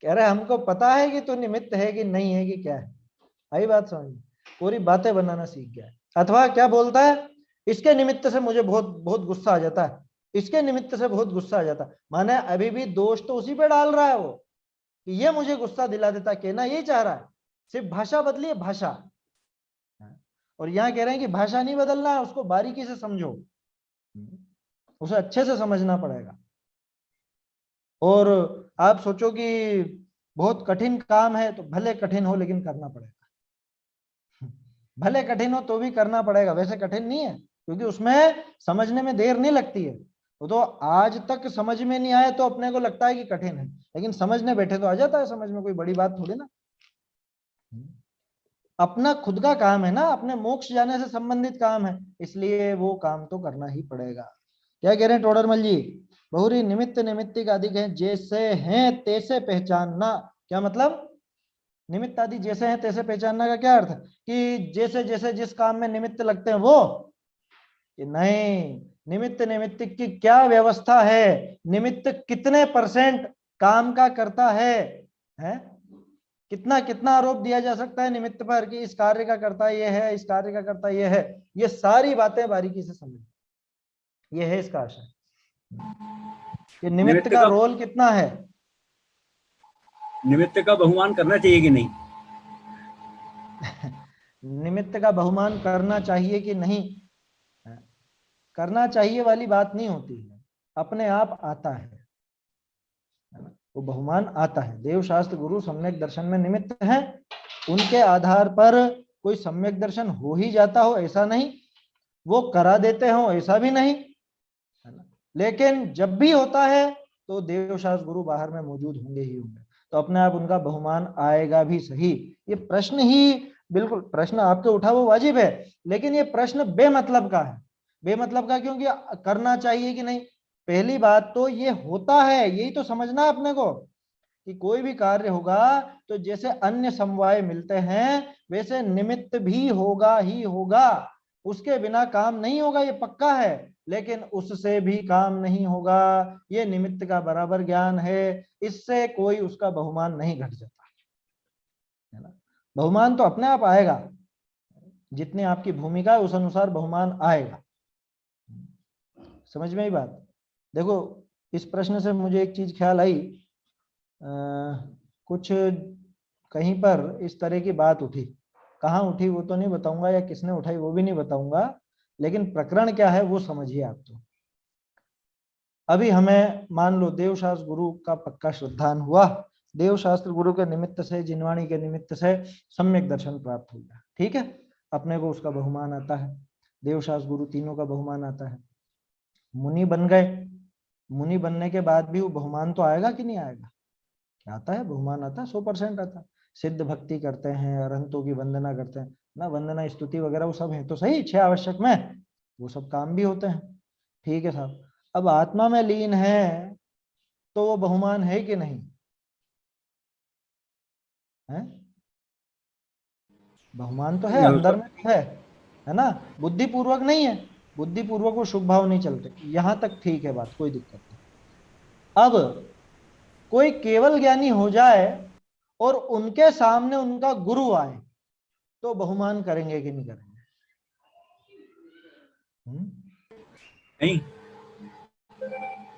A: कह रहे हमको पता है कि तू निमित्त है कि नहीं है कि क्या है। आई बात समझ में? पूरी बातें बनाना सीख गया है। अथवा क्या बोलता है, इसके निमित्त से मुझे बहुत बहुत गुस्सा आ जाता है, इसके निमित्त से बहुत गुस्सा आ जाता है। माने अभी भी दोष तो उसी पे डाल रहा है वो, कि ये मुझे गुस्सा दिला देता, कहना यही चाह रहा है, सिर्फ भाषा बदली है, भाषा। और यहाँ कह रहे हैं कि भाषा नहीं बदलना है, उसको बारीकी से समझो, उसे अच्छे से समझना पड़ेगा। और आप सोचो कि बहुत कठिन काम है, तो भले कठिन हो लेकिन करना पड़ेगा। भले कठिन हो तो भी करना पड़ेगा। वैसे कठिन नहीं है, क्योंकि उसमें समझने में देर नहीं लगती है। वो तो आज तक समझ में नहीं आया तो अपने को लगता है कि कठिन है, लेकिन समझने बैठे तो आ जाता है समझ में, कोई बड़ी बात थोड़ी ना। अपना खुद का काम है ना, अपने मोक्ष जाने से संबंधित काम है, इसलिए वो काम तो करना ही पड़ेगा। क्या कह रहे हैं टोडरमल जी? बहुरी निमित्त निमित्तिक अधिक है, जैसे हैं तैसे पहचानना। क्या मतलब? निमित्त आदि जैसे हैं तैसे पहचानना का क्या अर्थ है? कि जैसे जैसे जिस काम में निमित्त लगते हैं वो, कि नहीं, निमित्त निमित्त की क्या व्यवस्था है, निमित्त कितने % काम का करता है? कितना कितना आरोप दिया जा सकता है निमित्त पर, कि इस कार्य का करता ये है, इस कार्य का करता ये है। ये सारी बातें बारीकी से समझ, ये है इसका आशय कि निमित्त का रोल कितना है।
B: निमित्त का बहुमान करना चाहिए कि नहीं?
A: निमित्त का बहुमान करना चाहिए कि नहीं? करना चाहिए वाली बात नहीं होती है, अपने आप आता है ना? वो बहुमान आता है। देव शास्त्र गुरु सम्यक दर्शन में निमित्त है, उनके आधार पर कोई सम्यक दर्शन हो ही जाता हो ऐसा नहीं, वो करा देते हो ऐसा भी नहीं, है ना? लेकिन जब भी होता है तो देव शास्त्र गुरु बाहर में मौजूद होंगे ही होंगे, तो अपने आप उनका बहुमान आएगा भी सही। ये प्रश्न ही, बिल्कुल प्रश्न आपके उठा वो वाजिब है, लेकिन ये प्रश्न बेमतलब का है। बेमतलब का क्योंकि करना चाहिए कि नहीं, पहली बात तो ये होता है, यही तो समझना है अपने को, कि कोई भी कार्य होगा तो जैसे अन्य समवाय मिलते हैं वैसे निमित्त भी होगा ही होगा, उसके बिना काम नहीं होगा, ये पक्का है। लेकिन उससे भी काम नहीं होगा, ये निमित्त का बराबर ज्ञान है, इससे कोई उसका बहुमान नहीं घट जाता, है ना? बहुमान तो अपने आप आएगा, जितनी आपकी भूमिका है उस अनुसार बहुमान आएगा। समझ में ही बात? देखो, इस प्रश्न से मुझे एक चीज ख्याल आई, कुछ कहीं पर इस तरह की बात उठी, कहाँ उठी वो तो नहीं बताऊंगा, या किसने उठाई वो भी नहीं बताऊंगा, लेकिन प्रकरण क्या है वो समझिए आप। तो अभी हमें मान लो देवशास्त्र गुरु का पक्का श्रद्धान हुआ, देवशास्त्र गुरु के निमित्त से, जिनवाणी के निमित्त से सम्यक दर्शन प्राप्त हो गया, ठीक है, अपने को उसका बहुमान आता है, देवशास्त्र गुरु तीनों का बहुमान आता है। मुनि बन गए, मुनि बनने के बाद भी वो बहुमान तो आएगा कि नहीं आएगा? क्या आता है? बहुमान आता है, 100% आता है। सिद्ध भक्ति करते हैं, अरहंतों की वंदना करते हैं ना, वंदना स्तुति वगैरह वो सब है तो सही, 6 आवश्यक में वो सब काम भी होते हैं, ठीक है साहब। अब आत्मा में लीन है तो वो बहुमान है कि नहीं है? बहुमान तो है, अंदर में तो है ना? बुद्धिपूर्वक नहीं है, बुद्धिपूर्वक वो शुभ भाव नहीं चलते, यहां तक ठीक है बात, कोई दिक्कत नहीं। अब कोई केवल ज्ञानी हो जाए और उनके सामने उनका गुरु आए, तो बहुमान करेंगे कि नहीं करेंगे?
B: नहीं,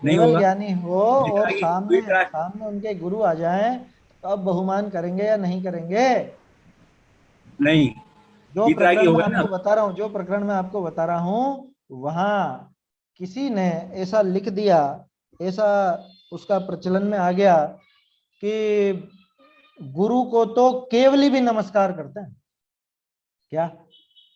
B: नहीं
A: केवल
B: होगा।
A: ज्ञानी हो और
B: वितरागी
A: सामने
B: वितराग
A: सामने उनके गुरु आ जाएं, तो अब बहुमान करेंगे या नहीं करेंगे?
B: नहीं,
A: जो
B: वितरागी
A: प्रकरण मैं
B: होगा ना।
A: आपको बता रहा हूं, जो प्रकरण मैं आपको बता रहा हूं, वहां किसी ने ऐसा लिख दिया, ऐसा उसका प्रचलन में आ गया कि गुरु को तो केवली भी नमस्कार करते हैं, क्या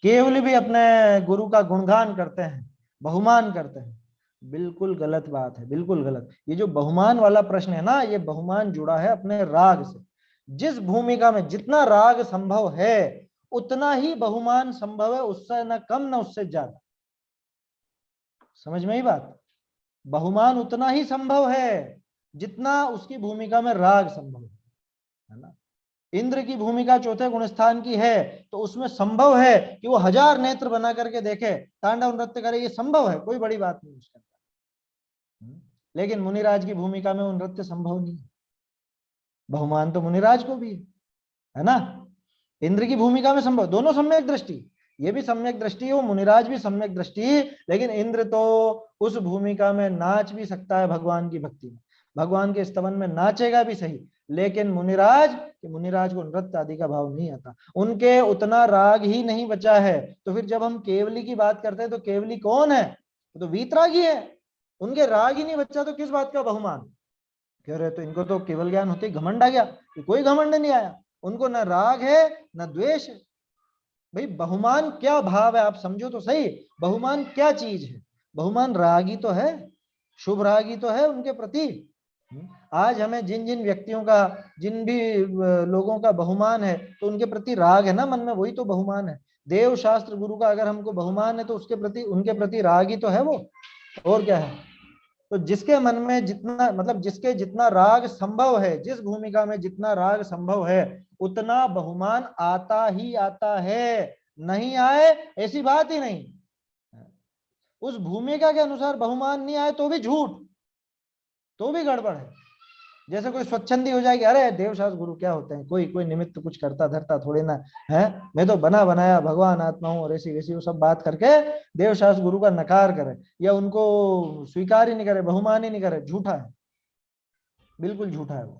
A: केवल भी अपने गुरु का गुणगान करते हैं, बहुमान करते हैं? बिल्कुल गलत बात है, बिल्कुल गलत। ये जो बहुमान वाला प्रश्न है ना, ये बहुमान जुड़ा है अपने राग से। जिस भूमिका में जितना राग संभव है उतना ही बहुमान संभव है, उससे ना कम ना उससे ज्यादा। समझ में ही बात? बहुमान उतना ही संभव है जितना उसकी भूमिका में राग संभव है ना। इंद्र की भूमिका चौथे गुणस्थान की है तो उसमें संभव है कि वो 1000 नेत्र बना करके देखे, तांडव नृत्य करे, ये संभव है, कोई बड़ी बात नहीं उसके अंदर। लेकिन मुनिराज की भूमिका में वो नृत्य संभव नहीं है। बहुमान तो मुनिराज को भी है ना। इंद्र की भूमिका में संभव, दोनों सम्यक दृष्टि, ये भी सम्यक दृष्टि है, वो मुनिराज भी सम्यक दृष्टि, लेकिन इंद्र तो उस भूमिका में नाच भी सकता है भगवान की भक्ति में, भगवान के स्तवन में नाचेगा भी सही, लेकिन मुनिराज को नृत्य आदि का भाव नहीं आता, उनके उतना राग ही नहीं बचा है। तो फिर जब हम केवली की बात करते हैं तो केवली कौन है? तो वीतरागी है, उनके राग ही नहीं बचा तो किस बात का बहुमान? कह रहे तो इनको तो केवल ज्ञान होते ही घमंड आ गया, कोई घमंड नहीं आया, उनको न राग है न द्वेष है। भाई बहुमान क्या भाव है आप समझो तो सही, बहुमान क्या चीज है? बहुमान रागी तो है, शुभ रागी तो है उनके प्रति। आज हमें जिन जिन व्यक्तियों का, जिन भी लोगों का बहुमान है तो उनके प्रति राग है ना मन में, वही तो बहुमान है। देव शास्त्र गुरु का अगर हमको बहुमान है तो उसके प्रति, उनके प्रति राग ही तो है वो, और क्या है? तो जिसके मन में जितना, मतलब जिसके जितना राग संभव है, जिस भूमिका में जितना राग संभव है उतना बहुमान आता ही आता है, नहीं आए ऐसी बात ही नहीं। उस भूमिका के अनुसार बहुमान नहीं आए तो भी झूठ, तो भी गड़बड़ है। जैसे कोई स्वच्छंदी हो जाएगी, अरे देवशास्त्र गुरु क्या होते हैं, कोई कोई निमित्त कुछ करता धरता थोड़े ना है, मैं तो बना बनाया भगवान आत्मा हूं और ऐसी वैसी वो सब बात करके देवशास्त्र गुरु का नकार करे या उनको स्वीकार ही नहीं करे, बहुमान ही नहीं करे, झूठा है, बिल्कुल झूठा है वो।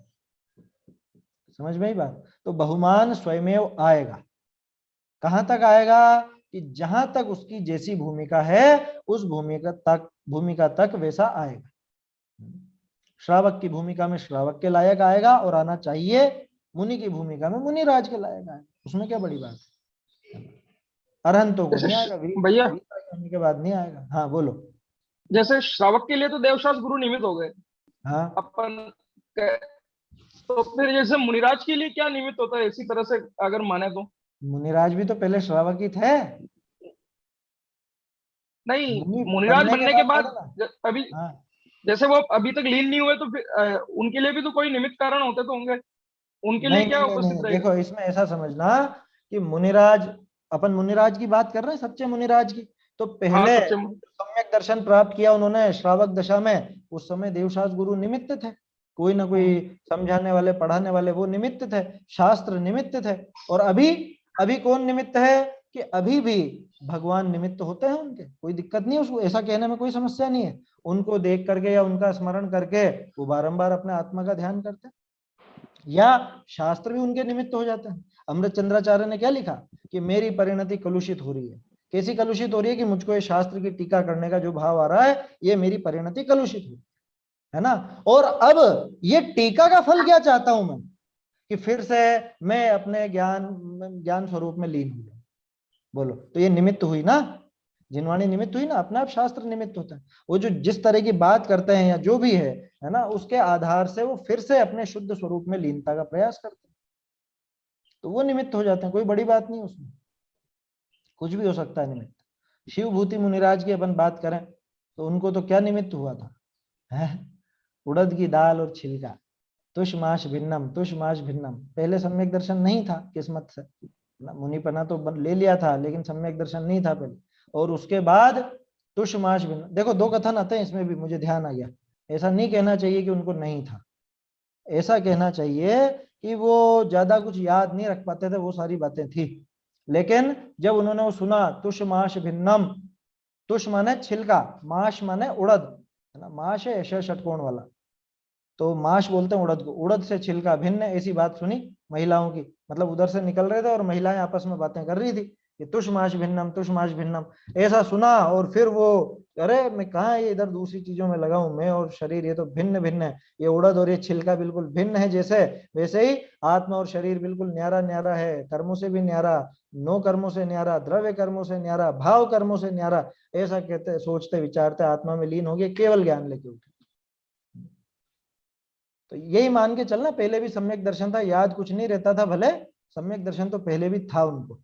A: समझ में ही बात? तो बहुमान स्वयमेव आएगा, कहां तक आएगा? कि जहां तक उसकी जैसी भूमिका है उस भूमिका तक वैसा आएगा। श्रावक की भूमिका में श्रावक के लायक आएगा और आना चाहिए, मुनि की भूमिका में मुनि राज के लायक आएगा, उसमें क्या बड़ी बात है। अरहंतों को नहीं आएगा,
C: भैया
A: होने के बाद नहीं आएगा। हाँ बोलो।
C: जैसे श्रावक के लिए तो देवशास्त्र गुरु निमित्त हो गए
A: हाँ
C: अपन तो फिर जैसे मुनिराज के लिए क्या निमित्त होता है इसी तरह से अगर माने तो?
A: मुनिराज भी तो पहले श्रावक ही थे,
C: नहीं,
A: मुनि
C: मुनिराज
A: बनने
C: बनने के
A: बोला
C: बाद
A: ना।
C: अभी
A: हाँ
C: जैसे वो अभी तक लीन नहीं हुए तो फिर उनके लिए भी तो कोई निमित्त कारण होते तो होंगे, उनके लिए
A: नहीं
C: क्या
A: नहीं नहीं
C: उपस्थित
A: नहीं,
C: रहेगा?
A: देखो इसमें ऐसा समझना कि मुनिराज, अपन मुनिराज की बात कर रहे हैं, सच्चे मुनिराज की, तो
C: हाँ
A: पहले
C: सच्चे
A: सम्यक दर्शन प्राप्त किया उन्होंने श्रावक दशा में, उस समय देवशास्त्र गुरु निमित्त थे, कोई ना कोई समझाने वाले पढ़ाने वाले वो निमित्त थे, शास्त्र निमित्त थे। और अभी अभी कौन निमित्त है? कि अभी भी भगवान निमित्त होते हैं उनके, कोई दिक्कत नहीं है उसको, ऐसा कहने में कोई समस्या नहीं है। उनको देख करके या उनका स्मरण करके वो बारंबार अपने आत्मा का ध्यान करते हैं, या शास्त्र भी उनके निमित्त हो जाते हैं। अमृत चंद्राचार्य ने क्या लिखा कि मेरी परिणति कलुषित हो रही है। कैसी कलुषित हो रही है? कि मुझको ये शास्त्र की टीका करने का जो भाव आ रहा है, ये मेरी परिणति कलुषित हो, है ना। और अब ये टीका का फल क्या चाहता हूं मैं? कि फिर से मैं अपने ज्ञान स्वरूप में लीन हो जाऊं। बोलो, तो ये निमित्त हुई ना, जिनवाणी निमित्त हुई ना, अपने आप शास्त्र निमित्त होता है। वो जो जिस तरह की बात करते हैं या जो भी है ना, उसके आधार से वो फिर से अपने शुद्ध स्वरूप में लीनता का प्रयास करते हैं, तो वो निमित्त हो जाते हैं, कोई बड़ी बात नहीं उसमें, कुछ भी हो सकता है निमित्त। शिव भूति मुनिराज की अपन बात करें तो उनको तो क्या निमित्त हुआ था? है उड़द की दाल और छिलका, तुष्माश भिन्नम तुष्माश भिन्नम, पहले सम्यक दर्शन नहीं था किस्मत से, मुनिपना तो ले लिया था लेकिन सम्यक दर्शन नहीं था पहले, और उसके बाद तुष्माश भिन्न। देखो दो कथन आते हैं इसमें भी, मुझे ध्यान आ गया, ऐसा नहीं कहना चाहिए कि उनको नहीं था, ऐसा कहना चाहिए कि वो ज्यादा कुछ याद नहीं रख पाते थे, वो सारी बातें थी, लेकिन जब उन्होंने वो सुना तुष्माश भिन्नम, तुष माने छिलका, माश माने उड़द, है ना, माश है ऐसे षटकोण वाला, तो माश बोलते हैं उड़द को, उड़द से छिलका भिन्न, ऐसी बात सुनी महिलाओं की, मतलब उधर से निकल रहे थे और महिलाएं आपस में बातें कर रही थी कि तुष्माश भिन्नम तुष्माश भिन्नम, ऐसा सुना। और फिर वो, अरे मैं कहाँ ये इधर दूसरी चीजों में लगा हूं, मैं और शरीर ये तो भिन्न भिन्न है, ये उड़द और ये छिलका बिल्कुल भिन्न है, जैसे वैसे ही आत्मा और शरीर बिल्कुल न्यारा न्यारा है, कर्मों से भी न्यारा, नो कर्मों से न्यारा, द्रव्य कर्मों से न्यारा, भाव कर्मों से न्यारा, ऐसा कहते सोचते विचारते आत्मा में लीन हो गए, केवल ज्ञान लेके उठे। तो यही मान के चलना, पहले भी सम्यक दर्शन था, याद कुछ नहीं रहता था, भले सम्यक दर्शन तो पहले भी था उनको,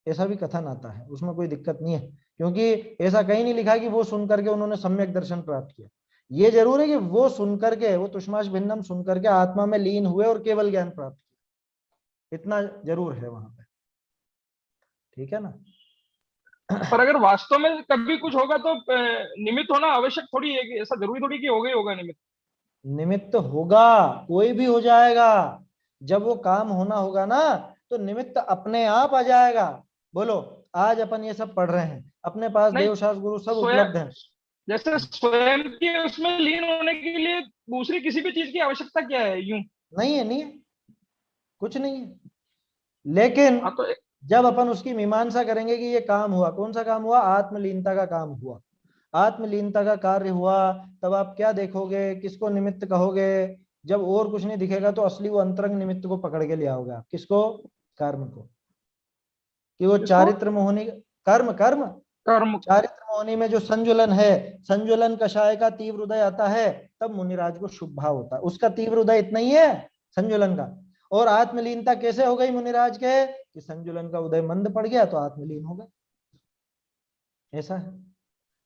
A: ऐसा भी कथन आता है, उसमें कोई दिक्कत नहीं है, क्योंकि ऐसा कहीं नहीं लिखा कि वो सुन करके उन्होंने सम्यक दर्शन प्राप्त किया। ये जरूर है कि वो सुन करके, वो तुष्माश भिन्नम सुन करके आत्मा में लीन हुए और केवल ज्ञान प्राप्त किया, इतना जरूर है वहां पे। ठीक है ना?
C: पर अगर वास्तव में कभी कुछ होगा तो निमित्त होना आवश्यक थोड़ी है, कि ऐसा जरूरी थोड़ी कि होगा ही होगा निमित्त।
A: निमित्त होगा, कोई भी हो जाएगा। जब वो काम होना होगा ना तो निमित्त अपने आप आ जाएगा। बोलो, आज अपन ये सब पढ़ रहे हैं, अपने पास
C: नहीं,
A: देवशास्त्र गुरु सब
C: स्वयं,
A: उपलब्ध है।
C: जैसे स्वयं के उसमें लीन होने के लिए दूसरी किसी भी चीज की आवश्यकता क्या है, यूं?
A: नहीं है, नहीं है, कुछ नहीं है। लेकिन
C: हाँ तो
A: जब अपन उसकी मीमांसा करेंगे कि ये काम हुआ, कौन सा काम हुआ? आत्मलीनता का काम हुआ, आत्मलीनता का कार्य हुआ, तब आप क्या देखोगे, किसको निमित्त कहोगे? जब और कुछ नहीं दिखेगा तो असली वो अंतरंग निमित्त को पकड़ के ले आओगे आप। किसको? कर्म को। कि वो
C: इसको
A: चारित्र मोहनी, कर्म कर्म
C: कर्म।
A: चारित्र मोहनी में जो संजुलन है, संजुलन कषाय का तीव्र उदय आता है, तब मुनिराज को शुभ भाव होता है। उसका तीव्र उदय इतना ही है संजुलन का। और आत्मलीनता कैसे हो गई मुनिराज के? कि संजुलन का उदय मंद पड़ गया तो आत्मलीन हो गए। ऐसा है।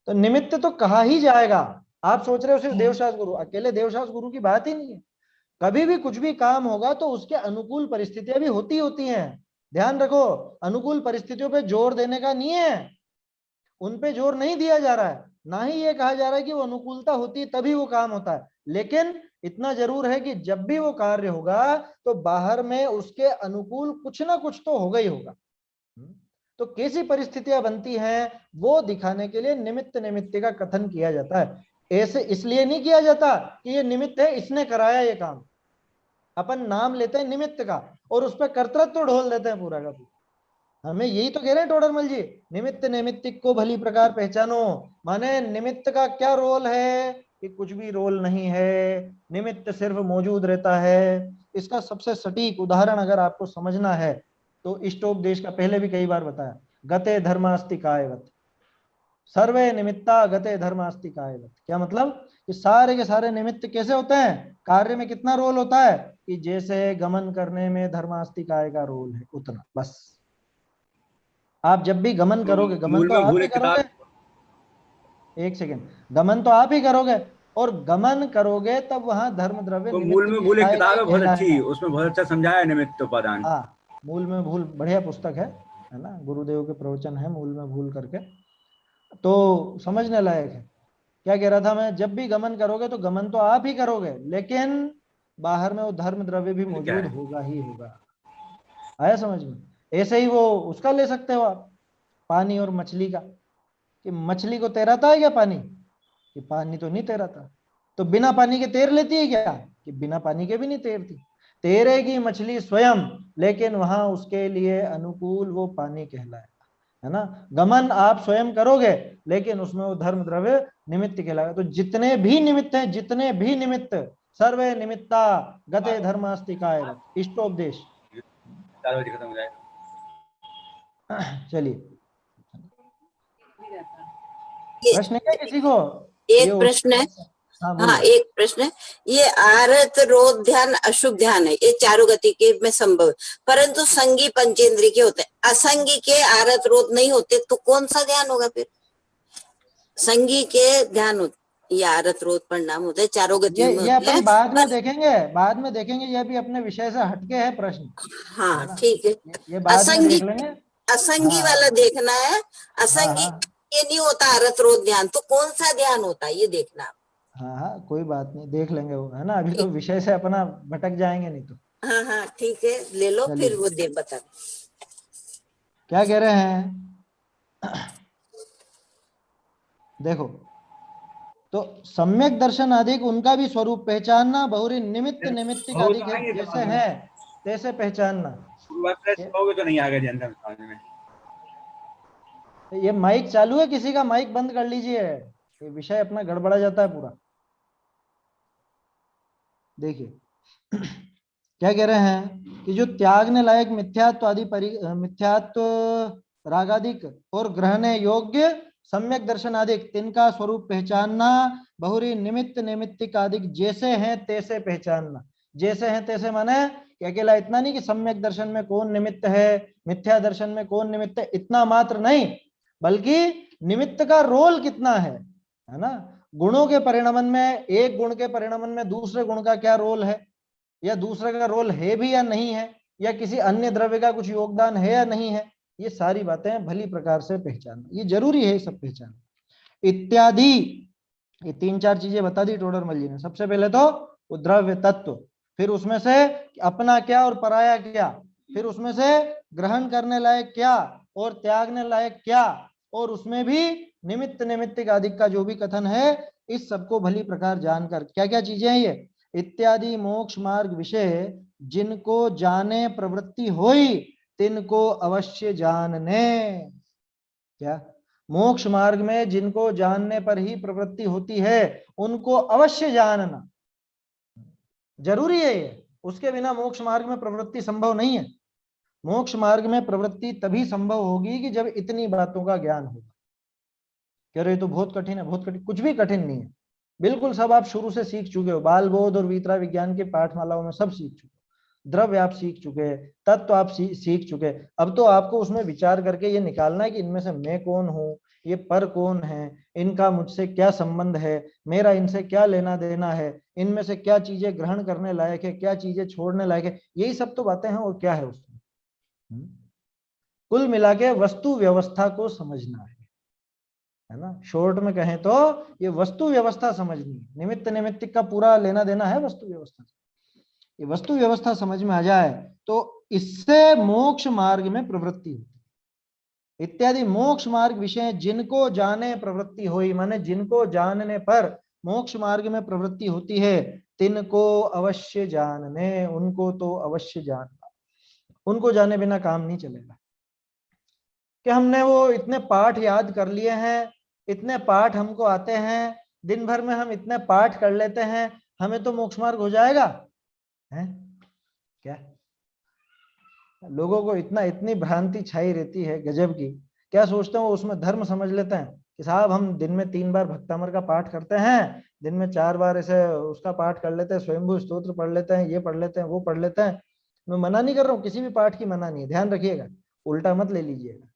A: तो निमित्त तो कहा ही जाएगा। आप सोच रहे हो सिर्फ देवशास्त्र गुरु, अकेले देवशास्त्र गुरु की बात ही नहीं है। कभी भी कुछ भी काम होगा तो उसके अनुकूल परिस्थितियां भी होती हैं। ध्यान रखो, अनुकूल परिस्थितियों पे जोर देने का नहीं है, उन पे जोर नहीं दिया जा रहा है। ना ही ये कहा जा रहा है कि वो अनुकूलता होती है तभी वो काम होता है। लेकिन इतना जरूर है कि जब भी वो कार्य होगा तो बाहर में उसके अनुकूल कुछ ना कुछ तो होगा ही होगा। तो कैसी परिस्थितियां बनती हैं वो दिखाने के लिए निमित्त निमित्त का कथन किया जाता है। ऐसे इसलिए नहीं किया जाता कि ये निमित्त है, इसने कराया ये काम। अपन नाम लेते हैं निमित्त का और उस पर कर्तृत्व ढोल देते हैं पूरा का पूरा। हमें यही तो कह रहे हैं टोडरमल जी, निमित्त नैमित्तिक को भली प्रकार पहचानो। माने निमित्त का क्या रोल है? कि कुछ भी रोल नहीं है, निमित्त सिर्फ मौजूद रहता है। इसका सबसे सटीक उदाहरण अगर आपको समझना है तो इष्टोपदेश का पहले भी कई बार बताया, गते धर्मास्ति कायवत, सर्वे निमित्ता गते धर्मास्ति कायवत। क्या मतलब? कि सारे के सारे निमित्त कैसे होते हैं? कार्य में कितना रोल होता है? कि जैसे गमन करने में धर्मास्ति काय का रोल है उतना बस। आप जब भी गमन करोगे, गमन
B: मूल
A: तो
B: में
A: आप
B: भूल
A: ही
B: एक किताब,
A: करोगे, एक सेकेंड, गमन तो आप ही करोगे, और गमन करोगे तब वहां धर्म द्रव्य
B: वो मूल
A: निमित्त
B: में भूल एक
A: कहलाएगा
B: किताब
A: ही
B: है बहुत अच्छी,
A: कहलाएगा।
B: उसमें बहुत अच्छा समझाया है निमित्त उपादान।
A: हाँ, मूल में भूल बढ़िया पुस्तक है ना, गुरुदेव के प्रवचन है मूल में भूल करके, तो समझने लायक है। क्या कह रहा था मैं? जब भी गमन करोगे तो गमन तो आप ही करोगे, लेकिन बाहर में वो धर्म द्रव्य भी
B: फिर क्या
A: मौजूद
B: है?
A: होगा ही होगा। आया समझ में? ऐसे ही वो उसका ले सकते हो आप, पानी और मछली का, कि मछली को तैराता है क्या पानी? कि पानी तो नहीं तैराता। तो बिना पानी के तैर लेती है क्या? कि बिना पानी के भी नहीं तैरती। तैरेगी मछली स्वयं, लेकिन वहां उसके लिए अनुकूल वो पानी कहलाएगा, है ना। गमन आप स्वयं करोगे लेकिन उसमें वो धर्म द्रव्य निमित्त कहलाएगा। तो जितने भी निमित्त हैं, जितने भी निमित्त, सर्वे निमित्ता गते धर्मास्ति कायवत, इष्टोपदेश।
B: 4 बजे खत्म हो जाएगा।
A: चलिए,
D: ये
A: प्रश्न है किसी को? ये
D: एक प्रश्न है।
A: हाँ
D: हाँ,
A: बोलो।
D: एक प्रश्न है। ये आरत रोध ध्यान अशुभ ध्यान है, ये चारों गति के में संभव है, परंतु संगी पंचेंद्रिय के होते हैं, असंगी के आरत रोध नहीं होते, तो कौन सा ध्यान होगा फिर? संगी के ध्यान होते, ये आरत रोध परिणाम होते हैं, चारों गतियों में
A: ये
D: होते हैं।
A: अपन बाद में
D: पर
A: देखेंगे, बाद में देखेंगे, ये भी अपने विषय से हटके है प्रश्न, है
D: हाँ
A: ना।
D: ठीक है।
A: ये बाद में
D: असंगी,
A: देख लेंगे।
D: असंगी
A: हाँ
D: वाला देखना है।
A: हाँ
D: असंगी
A: हाँ
D: ये नहीं होता आरत रोध ध्यान, तो कौन सा ध्यान होता है ये देखना।
A: हाँ हाँ, कोई बात नहीं, देख लेंगे वो, है ना। अभी तो
D: ठीक,
A: विषय से अपना भटक जाएंगे नहीं तो।
D: हाँ हाँ ठीक है, ले लो फिर
A: चलिए,
D: वो दे बता।
A: क्या कह रहे हैं? देखो, तो सम्यक दर्शन अधिक, उनका भी स्वरूप पहचानना, बहुरी निमित्त निमित्तिक
B: हो तो
A: अधिक है,
B: आएंगे
A: जैसे
B: समझ में,
A: है तैसे पहचानना।
B: बस ऐसे कहोगे तो नहीं आगे जनता समझ में।
A: ये माइक चालू है किसी का? माइक बंद कर लीजिए, ये विषय अपना गड़बड़ा जाता है पूरा। देखिए, क्या कह रहे हैं कि जो त्यागने लायक मिथ्यात्व आदि मिथ्यात्व रागादिक और ग्रहणे योग्य सम्यक दर्शन आदिक, तिनका स्वरूप पहचानना, बहुरी निमित्त निमित्तिक आदिक, जैसे हैं तैसे पहचानना। जैसे हैं तैसे माने कि अकेला इतना नहीं कि सम्यक दर्शन में कौन निमित्त है, मिथ्या दर्शन में कौन निमित्त है, इतना मात्र नहीं, बल्कि निमित्त का रोल कितना है ना। गुणों के परिणमन में, एक गुण के परिणमन में दूसरे गुण का क्या रोल है, या दूसरे का रोल है भी या नहीं है, या किसी अन्य द्रव्य का कुछ योगदान है या नहीं है, ये सारी बातें भली प्रकार से पहचानना, ये जरूरी है सब पहचान इत्यादि। ये 3-4 चीजें बता दी टोडरमल जी ने। सबसे पहले तो द्रव्य तत्व, फिर उसमें से अपना क्या और पराया क्या, फिर उसमें से ग्रहण करने लायक क्या और त्यागने लायक क्या, और उसमें भी निमित्त निमित्तिक आदि का जो भी कथन है, इस सबको भली प्रकार जानकर क्या क्या चीजें हैं ये इत्यादि मोक्ष मार्ग विषय जिनको जाने प्रवृत्ति होई तिनको अवश्य जानने। क्या मोक्ष मार्ग में जिनको जानने पर ही प्रवृत्ति होती है उनको अवश्य जानना जरूरी है ये, उसके बिना मोक्ष मार्ग में प्रवृत्ति संभव नहीं है। मोक्ष मार्ग में प्रवृत्ति तभी संभव होगी कि जब इतनी बातों का ज्ञान होगा। कह रहे तो बहुत कठिन है, बहुत कठिन, कुछ भी कठिन नहीं है, बिल्कुल सब आप शुरू से सीख चुके हो, बाल बोध और वीतरा विज्ञान के पाठमालाओं में सब सीख चुके हो, द्रव्य आप सीख चुके, तत्व आप सीख चुके। अब तो आपको उसमें विचार करके ये निकालना है कि इनमें से मैं कौन हूँ, ये पर कौन है, इनका मुझसे क्या संबंध है, मेरा इनसे क्या लेना देना है, इनमें से क्या चीजें ग्रहण करने लायक है, क्या चीजें छोड़ने लायक है, यही सब तो बातें हैं। और क्या है उसमें, कुल मिला के वस्तु व्यवस्था को समझना है ना। शॉर्ट में कहें तो ये वस्तु व्यवस्था समझनी है, निमित्त निमित्तिक का पूरा लेना देना है वस्तु व्यवस्था। ये वस्तु व्यवस्था समझ में आ जाए तो इससे मोक्ष मार्ग में प्रवृत्ति होती है। इत्यादि मोक्ष मार्ग विषय जिनको जाने प्रवृत्ति हुई, माने जिनको जानने पर मोक्ष मार्ग में प्रवृत्ति होती है, तिनको अवश्य जानने, उनको तो अवश्य जानना, उनको जाने बिना काम नहीं चलेगा। कि हमने वो इतने पाठ याद कर लिए हैं, इतने पाठ हमको आते हैं, दिन भर में हम इतने पाठ कर लेते हैं, हमें तो मोक्ष मार्ग हो जाएगा है क्या? लोगों को इतनी भ्रांति छाई रहती है गजब की। क्या सोचते हैं वो, उसमें धर्म समझ लेते हैं कि साहब हम दिन में 3 बार भक्तामर का पाठ करते हैं, दिन में 4 बार ऐसे उसका पाठ कर लेते हैं, स्वयंभू स्तोत्र पढ़ लेते हैं, ये पढ़ लेते हैं, वो पढ़ लेते हैं। मैं मना नहीं कर रहा हूँ, किसी भी पाठ की मना नहीं है, ध्यान रखिएगा, उल्टा मत ले लीजिएगा।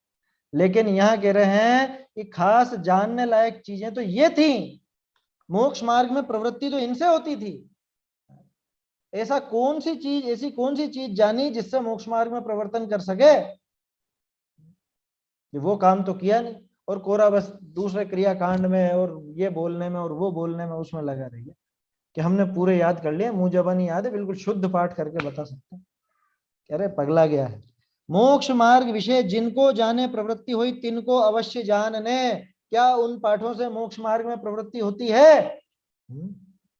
A: लेकिन यहाँ कह रहे हैं कि खास जानने लायक चीजें तो ये थी, मोक्ष मार्ग में प्रवृत्ति तो इनसे होती थी। ऐसी कौन सी चीज जानी जिससे मोक्ष मार्ग में प्रवर्तन कर सके? वो काम तो किया नहीं, और कोरा बस दूसरे क्रियाकांड में और ये बोलने में और वो बोलने में उसमें लगा रही है कि हमने पूरे याद कर लिए, मुंह जबानी याद है, बिल्कुल शुद्ध पाठ करके बता सकते हैं। कह रहे पगला गया है। मोक्ष मार्ग विषय जिनको जाने प्रवृत्ति हुई तिनको अवश्य जानने। क्या उन पाठों से मोक्ष मार्ग में प्रवृत्ति होती है?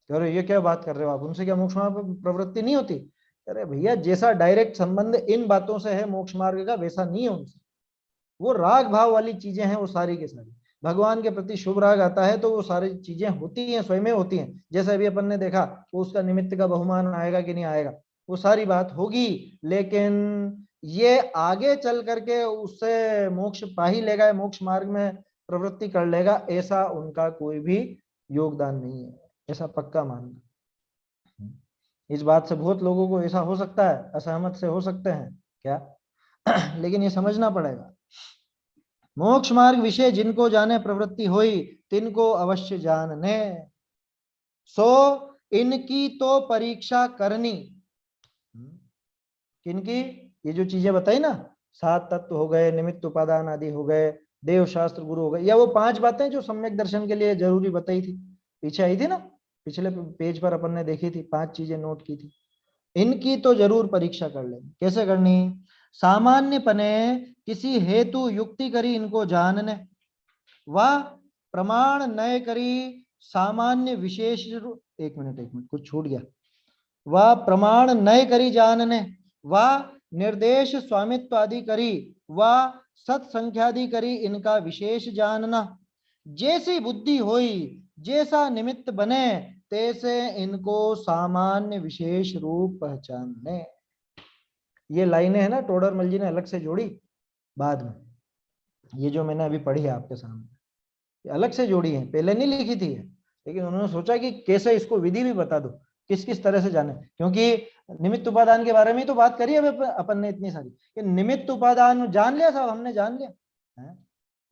A: कह रहे ये क्या बात कर रहे हो आप, उनसे क्या मोक्ष मार्ग में प्रवृत्ति नहीं होती? कह रहे भैया जैसा डायरेक्ट संबंध इन बातों से है मोक्ष मार्ग का, वैसा नहीं है उनसे। वो राग भाव वाली चीजें हैं, वो सारी के सारी भगवान के प्रति शुभ राग आता है तो वो सारी चीजें होती हैं, स्वयं होती हैं। जैसे अभी अपन ने देखा वो उसका निमित्त का बहुमान आएगा कि नहीं आएगा, वो सारी बात होगी, लेकिन ये आगे चल करके उससे मोक्ष पा ही लेगा, मोक्ष मार्ग में प्रवृत्ति कर लेगा, ऐसा उनका कोई भी योगदान नहीं है, ऐसा पक्का मानना। इस बात से बहुत लोगों को ऐसा हो सकता है, असहमत से हो सकते हैं क्या लेकिन ये समझना पड़ेगा, मोक्ष मार्ग विषय जिनको जाने प्रवृत्ति हुई तिनको अवश्य जानने। सो इनकी तो परीक्षा करनी। किनकी? ये जो चीजें बताई ना, 7 तत्व हो गए, निमित्त उपादान आदि हो गए, देव शास्त्र गुरु हो गए, या वो 5 बातें जो सम्यक दर्शन के लिए जरूरी बताई थी, पीछे आई थी ना, पिछले पेज पर अपन ने देखी थी, 5 चीजें नोट की थी। इनकी तो जरूर परीक्षा कर लेंगे। कैसे करनी? सामान्य पने किसी हेतु युक्ति करी इनको जानने, व प्रमाण नय करी सामान्य विशेष। एक मिनट कुछ छूट गया। व प्रमाण नय करी जानने, व निर्देश स्वामित्व आदि करी, व सत्संख्यादि करी इनका विशेष जानना। जैसी बुद्धि होई जैसा निमित्त बने तैसे इनको सामान्य विशेष रूप पहचानने। ये लाइनें है ना टोडरमल जी ने अलग से जोड़ी बाद में, ये जो मैंने अभी पढ़ी है आपके सामने, ये अलग से जोड़ी है, पहले नहीं लिखी थी, लेकिन उन्होंने सोचा कि कैसे इसको विधि भी बता दो, किस किस तरह से जाने, क्योंकि निमित्त उपादान के बारे में तो बात करी है अपन ने इतनी सारी, कि निमित्त उपादान जान लिया साहब, हमने जान लिया है,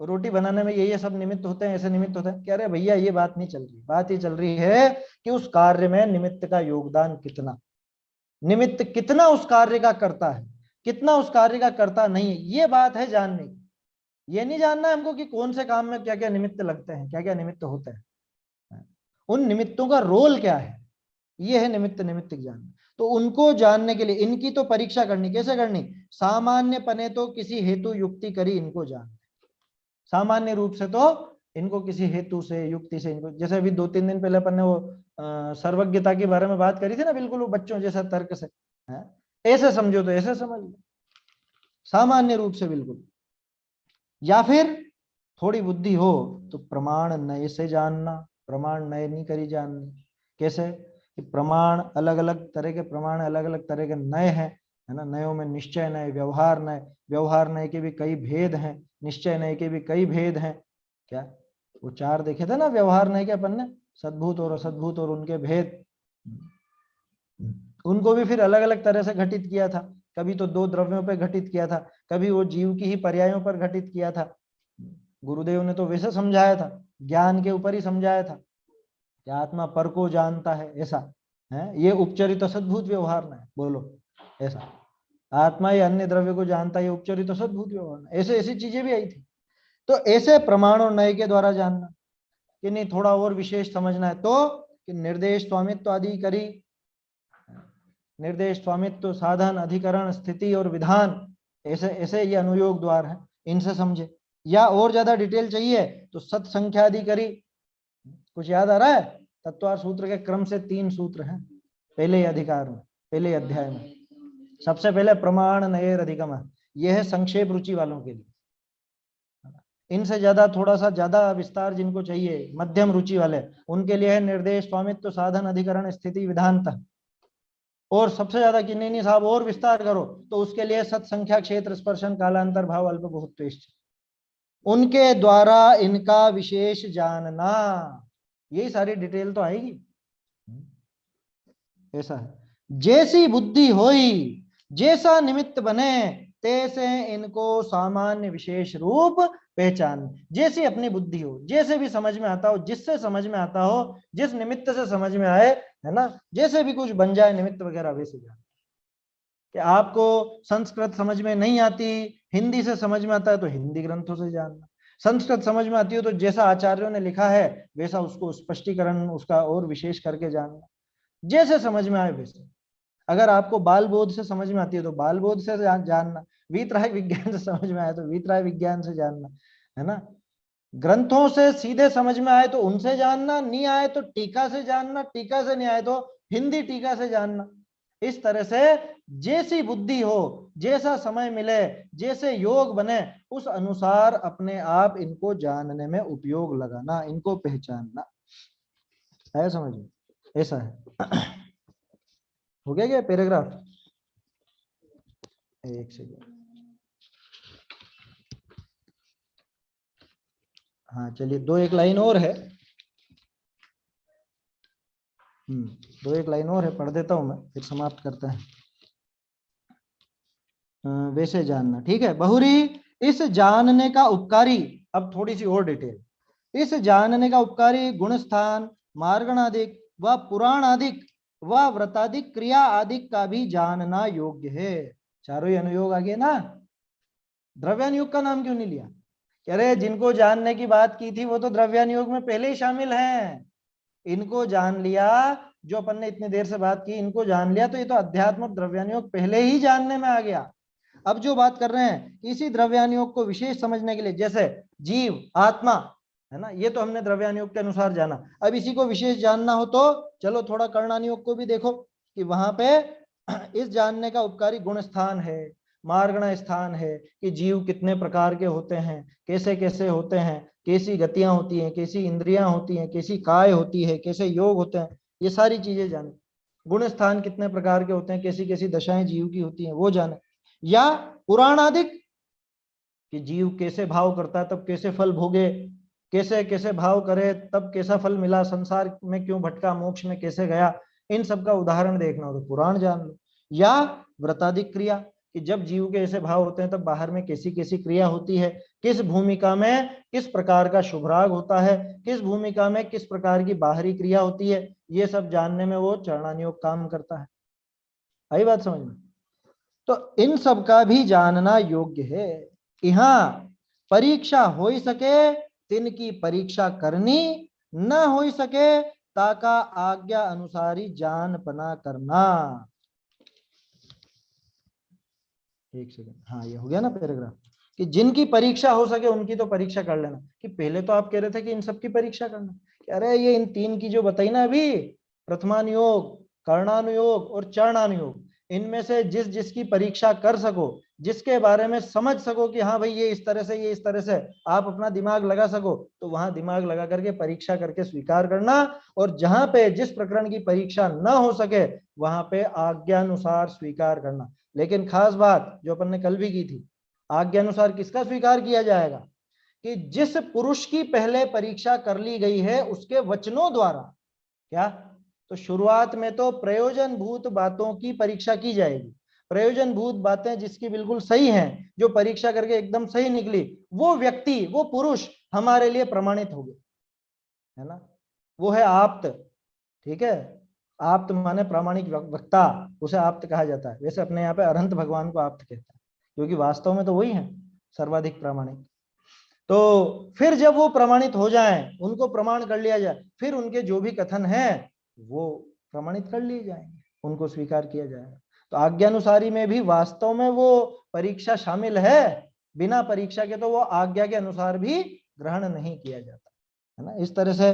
A: रोटी बनाने में ये सब निमित्त होते हैं, ऐसे निमित्त होते हैं। कह रहे भैया ये बात नहीं चल रही, बात ये चल रही है कि उस कार्य में निमित्त का योगदान कितना, निमित्त कितना उस कार्य का करता है, कितना उस कार्य का करता नहीं है, ये बात है जानने की। ये नहीं जानना है हमको कि कौन से काम में क्या क्या निमित्त लगते हैं, क्या क्या निमित्त होते हैं, उन निमित्तों का रोल क्या है, ये है निमित्त निमित्त ज्ञान। तो उनको जानने के लिए इनकी तो परीक्षा करनी, कैसे करनी, सामान्य पने तो किसी हेतु युक्ति करी इनको जान, सामान्य रूप से तो इनको किसी हेतु से युक्ति से इनको, जैसे अभी 2-3 दिन पहले अपन ने वो सर्वज्ञता के बारे में बात करी थी ना, बिल्कुल वो बच्चों जैसा तर्क से है, ऐसे समझो तो ऐसे समझ लो, सामान्य रूप से बिल्कुल। या फिर थोड़ी बुद्धि हो तो प्रमाण नए से जानना, प्रमाण नए नहीं करी जाननी। कैसे कि प्रमाण अलग अलग तरह के, प्रमाण अलग अलग तरह के नए हैं, है ना, नयों में निश्चय नए, व्यवहार नए, व्यवहार नए के भी कई भेद हैं, निश्चय नए के भी कई भेद हैं। क्या वो 4 देखे थे ना व्यवहार नए के अपन ने, सद्भूत और असद्भूत और उनके भेद, उनको भी फिर अलग अलग तरह से घटित किया था। कभी तो 2 द्रव्यों पर घटित किया था, कभी वो जीव की ही पर्यायों पर घटित किया था। गुरुदेव ने तो वैसे समझाया था, ज्ञान के ऊपर ही समझाया था कि आत्मा पर को जानता है, ऐसा है, ये उपचरित सद्भूत व्यवहार न है, बोलो ऐसा, आत्मा या अन्य द्रव्य को जानता है, ये उपचरित सद्भूत व्यवहार, ऐसे ऐसी चीजें भी आई थी। तो ऐसे प्रमाण और नए के द्वारा जानना कि नहीं, थोड़ा और विशेष समझना है तो कि निर्देश स्वामित्व आदि करी, निर्देश स्वामित्व साधन अधिकरण स्थिति और विधान, ऐसे ऐसे ये अनुयोग द्वार है, इनसे समझे। या और ज्यादा डिटेल चाहिए तो सत्संख्या आदि करी, कुछ याद आ रहा है, तत्वार सूत्र के क्रम से 3 सूत्र हैं पहले ही अधिकार में, पहले अध्याय में। सबसे पहले प्रमाण नये अधिगम, यह है संक्षेप रुचि वालों के लिए। इनसे ज्यादा थोड़ा सा ज्यादा विस्तार जिनको चाहिए, मध्यम रुचि वाले, उनके लिए है निर्देश स्वामित्व साधन अधिकरण स्थिति विधानतः। और सबसे ज्यादा कि नहीं साहब और विस्तार करो तो उसके लिए सत्संख्या क्षेत्र स्पर्शन कालांतर भाव अल्प बहुत, उनके द्वारा इनका विशेष जानना, यही सारी डिटेल तो आएगी। ऐसा है, जैसी बुद्धि होई जैसा निमित्त बने तैसे इनको सामान्य विशेष रूप पहचान। जैसी अपनी बुद्धि हो, जैसे भी समझ में आता हो, जिससे समझ में आता हो, जिस निमित्त से समझ में आए, है ना, जैसे भी कुछ बन जाए निमित्त वगैरह, वैसे जान। कि आपको संस्कृत समझ में नहीं आती, हिंदी से समझ में आता है तो हिंदी ग्रंथों से जानना, संस्कृत समझ में आती हो तो जैसा आचार्यों ने लिखा है वैसा उसको स्पष्टीकरण उसका और विशेष करके जानना, जैसे समझ में आए वैसे। अगर आपको बाल बोध से समझ में आती है तो बाल बोध से जानना, वीतराय विज्ञान से समझ में आए तो वीतराय विज्ञान से जानना, है ना, ग्रंथों से सीधे समझ में आए तो उनसे जानना, नहीं आए तो टीका से जानना, टीका से नहीं आए तो हिंदी टीका से जानना। इस तरह से जैसी बुद्धि हो, जैसा समय मिले, जैसे योग बने, उस अनुसार अपने आप इनको जानने में उपयोग लगाना, इनको पहचानना है, समझ में, ऐसा है। हो गया क्या पैराग्राफ? एक सेकंड, हाँ चलिए 2-1 लाइन और है, 2-1 लाइन और है, पढ़ देता हूं मैं, फिर समाप्त करते हैं। वैसे जानना, ठीक है। बहुरी इस जानने का उपकारी, अब थोड़ी सी और डिटेल, इस जानने का उपकारी गुण स्थान मार्गणादिक व पुराणादिक व व्रतादिक क्रिया आदिक का भी जानना योग्य है। चारों ही अनुयोग आ गए ना, द्रव्यानुयोग का नाम क्यों नहीं लिया? कह रहे जिनको जानने की बात की थी वो तो द्रव्यानुयोग में पहले ही शामिल हैं, इनको जान लिया, जो अपन ने इतनी देर से बात की इनको जान लिया तो ये तो अध्यात्म द्रव्यानुयोग पहले ही जानने में आ गया। अब जो बात कर रहे हैं इसी द्रव्यानुयोग को विशेष समझने के लिए, जैसे जीव आत्मा है ना, ये तो हमने द्रव्यानुयोग के अनुसार जाना, अब इसी को विशेष जानना हो तो चलो थोड़ा कर्णानुयोग को भी देखो कि वहां पे इस जानने का उपकारी गुण स्थान है, मार्गण स्थान है कि जीव कितने प्रकार के होते हैं, कैसे कैसे होते हैं, कैसी गतियां होती हैं, कैसी इंद्रियां होती हैं, कैसी काय होती है, कैसे योग होते हैं, ये सारी चीजें जाने। गुण स्थान कितने प्रकार के होते हैं, कैसी कैसी दशाएं जीव की होती हैं, वो जाने। या पुराणादिक कि जीव कैसे भाव करता है तब कैसे फल भोगे, कैसे कैसे भाव करे तब कैसा फल मिला, संसार में क्यों भटका, मोक्ष में कैसे गया, इन सब का उदाहरण देखना हो तो पुराण जान लो। या व्रतादिक क्रिया कि जब जीव के ऐसे भाव होते हैं तब बाहर में कैसी कैसी क्रिया होती है, किस भूमिका में किस प्रकार का शुभराग होता है, किस भूमिका में किस प्रकार की बाहरी क्रिया होती है, ये सब जानने में वो चरणानुयोग काम करता है। आई बात समझ में? तो इन सब का भी जानना योग्य है। यहाँ परीक्षा हो ही सके तिनकी परीक्षा करनी, न हो ही सके ताका आज्ञा अनुसारी जान पना करना। एक सेकंड, हाँ ये हो गया ना पैराग्राफ, कि जिनकी परीक्षा हो सके उनकी तो परीक्षा कर लेना। कि पहले तो आप कह रहे थे कि इन सब की परीक्षा करना, कि अरे ये इन तीन की जो बताई ना अभी, प्रथमानुयोग, कर्णानुयोग और चरणानुयोग, इनमें से जिस जिसकी परीक्षा कर सको, जिसके बारे में समझ सको कि हाँ भाई ये इस तरह से, ये इस तरह से, आप अपना दिमाग लगा सको, तो वहां दिमाग लगा करके परीक्षा करके स्वीकार करना। और जहां पे जिस प्रकरण की परीक्षा न हो सके वहां पे आज्ञानुसार स्वीकार करना। लेकिन खास बात जो अपन ने कल भी की थी, आज्ञानुसार किसका स्वीकार किया जाएगा? कि जिस पुरुष की पहले परीक्षा कर ली गई है उसके वचनों द्वारा। क्या? तो शुरुआत में तो प्रयोजन भूत बातों की परीक्षा की जाएगी। प्रयोजन भूत बातें जिसकी बिल्कुल सही हैं, जो परीक्षा करके एकदम सही निकली, वो व्यक्ति, वो पुरुष हमारे लिए प्रमाणित हो गए, है ना? वो है आप्त। ठीक है, आप्त माने प्रामाणिक वक्ता, उसे आप्त कहा जाता है। वैसे अपने यहाँ पे अरहंत भगवान को आप्त कहते हैं, क्योंकि वास्तव में तो वही है सर्वाधिक प्रामाणिक। तो फिर जब वो प्रमाणित हो जाएं, उनको प्रमाण कर लिया जाए, फिर उनके जो भी कथन हैं वो प्रमाणित कर लिए जाएंगे, उनको स्वीकार किया जाएगा। तो आज्ञानुसारी में भी वास्तव में वो परीक्षा शामिल है, बिना परीक्षा के तो वो आज्ञा के अनुसार भी ग्रहण नहीं किया जाता, है ना? इस तरह से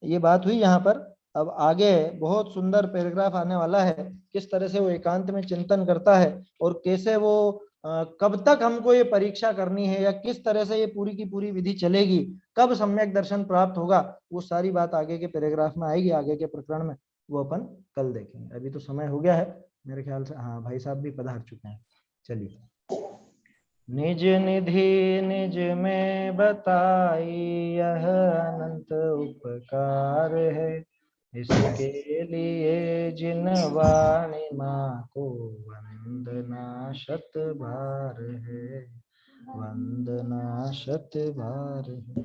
A: ये बात हुई यहाँ पर। अब आगे बहुत सुंदर पैराग्राफ आने वाला है, किस तरह से वो एकांत में चिंतन करता है और कैसे वो कब तक हमको ये परीक्षा करनी है, या किस तरह से ये पूरी की पूरी विधि चलेगी, कब सम्यक दर्शन प्राप्त होगा, वो सारी बात आगे के पैराग्राफ में आएगी, आगे के प्रकरण में, वो अपन कल देखेंगे। अभी तो समय हो गया है मेरे ख्याल से। हाँ, भाई साहब भी पधार चुके हैं। चलिए। निज निधि निज में बताई यह अनंत उपकार है, इसके लिए जिन वाणी माँ को वंदना शत बार है, वंदना शत बार है।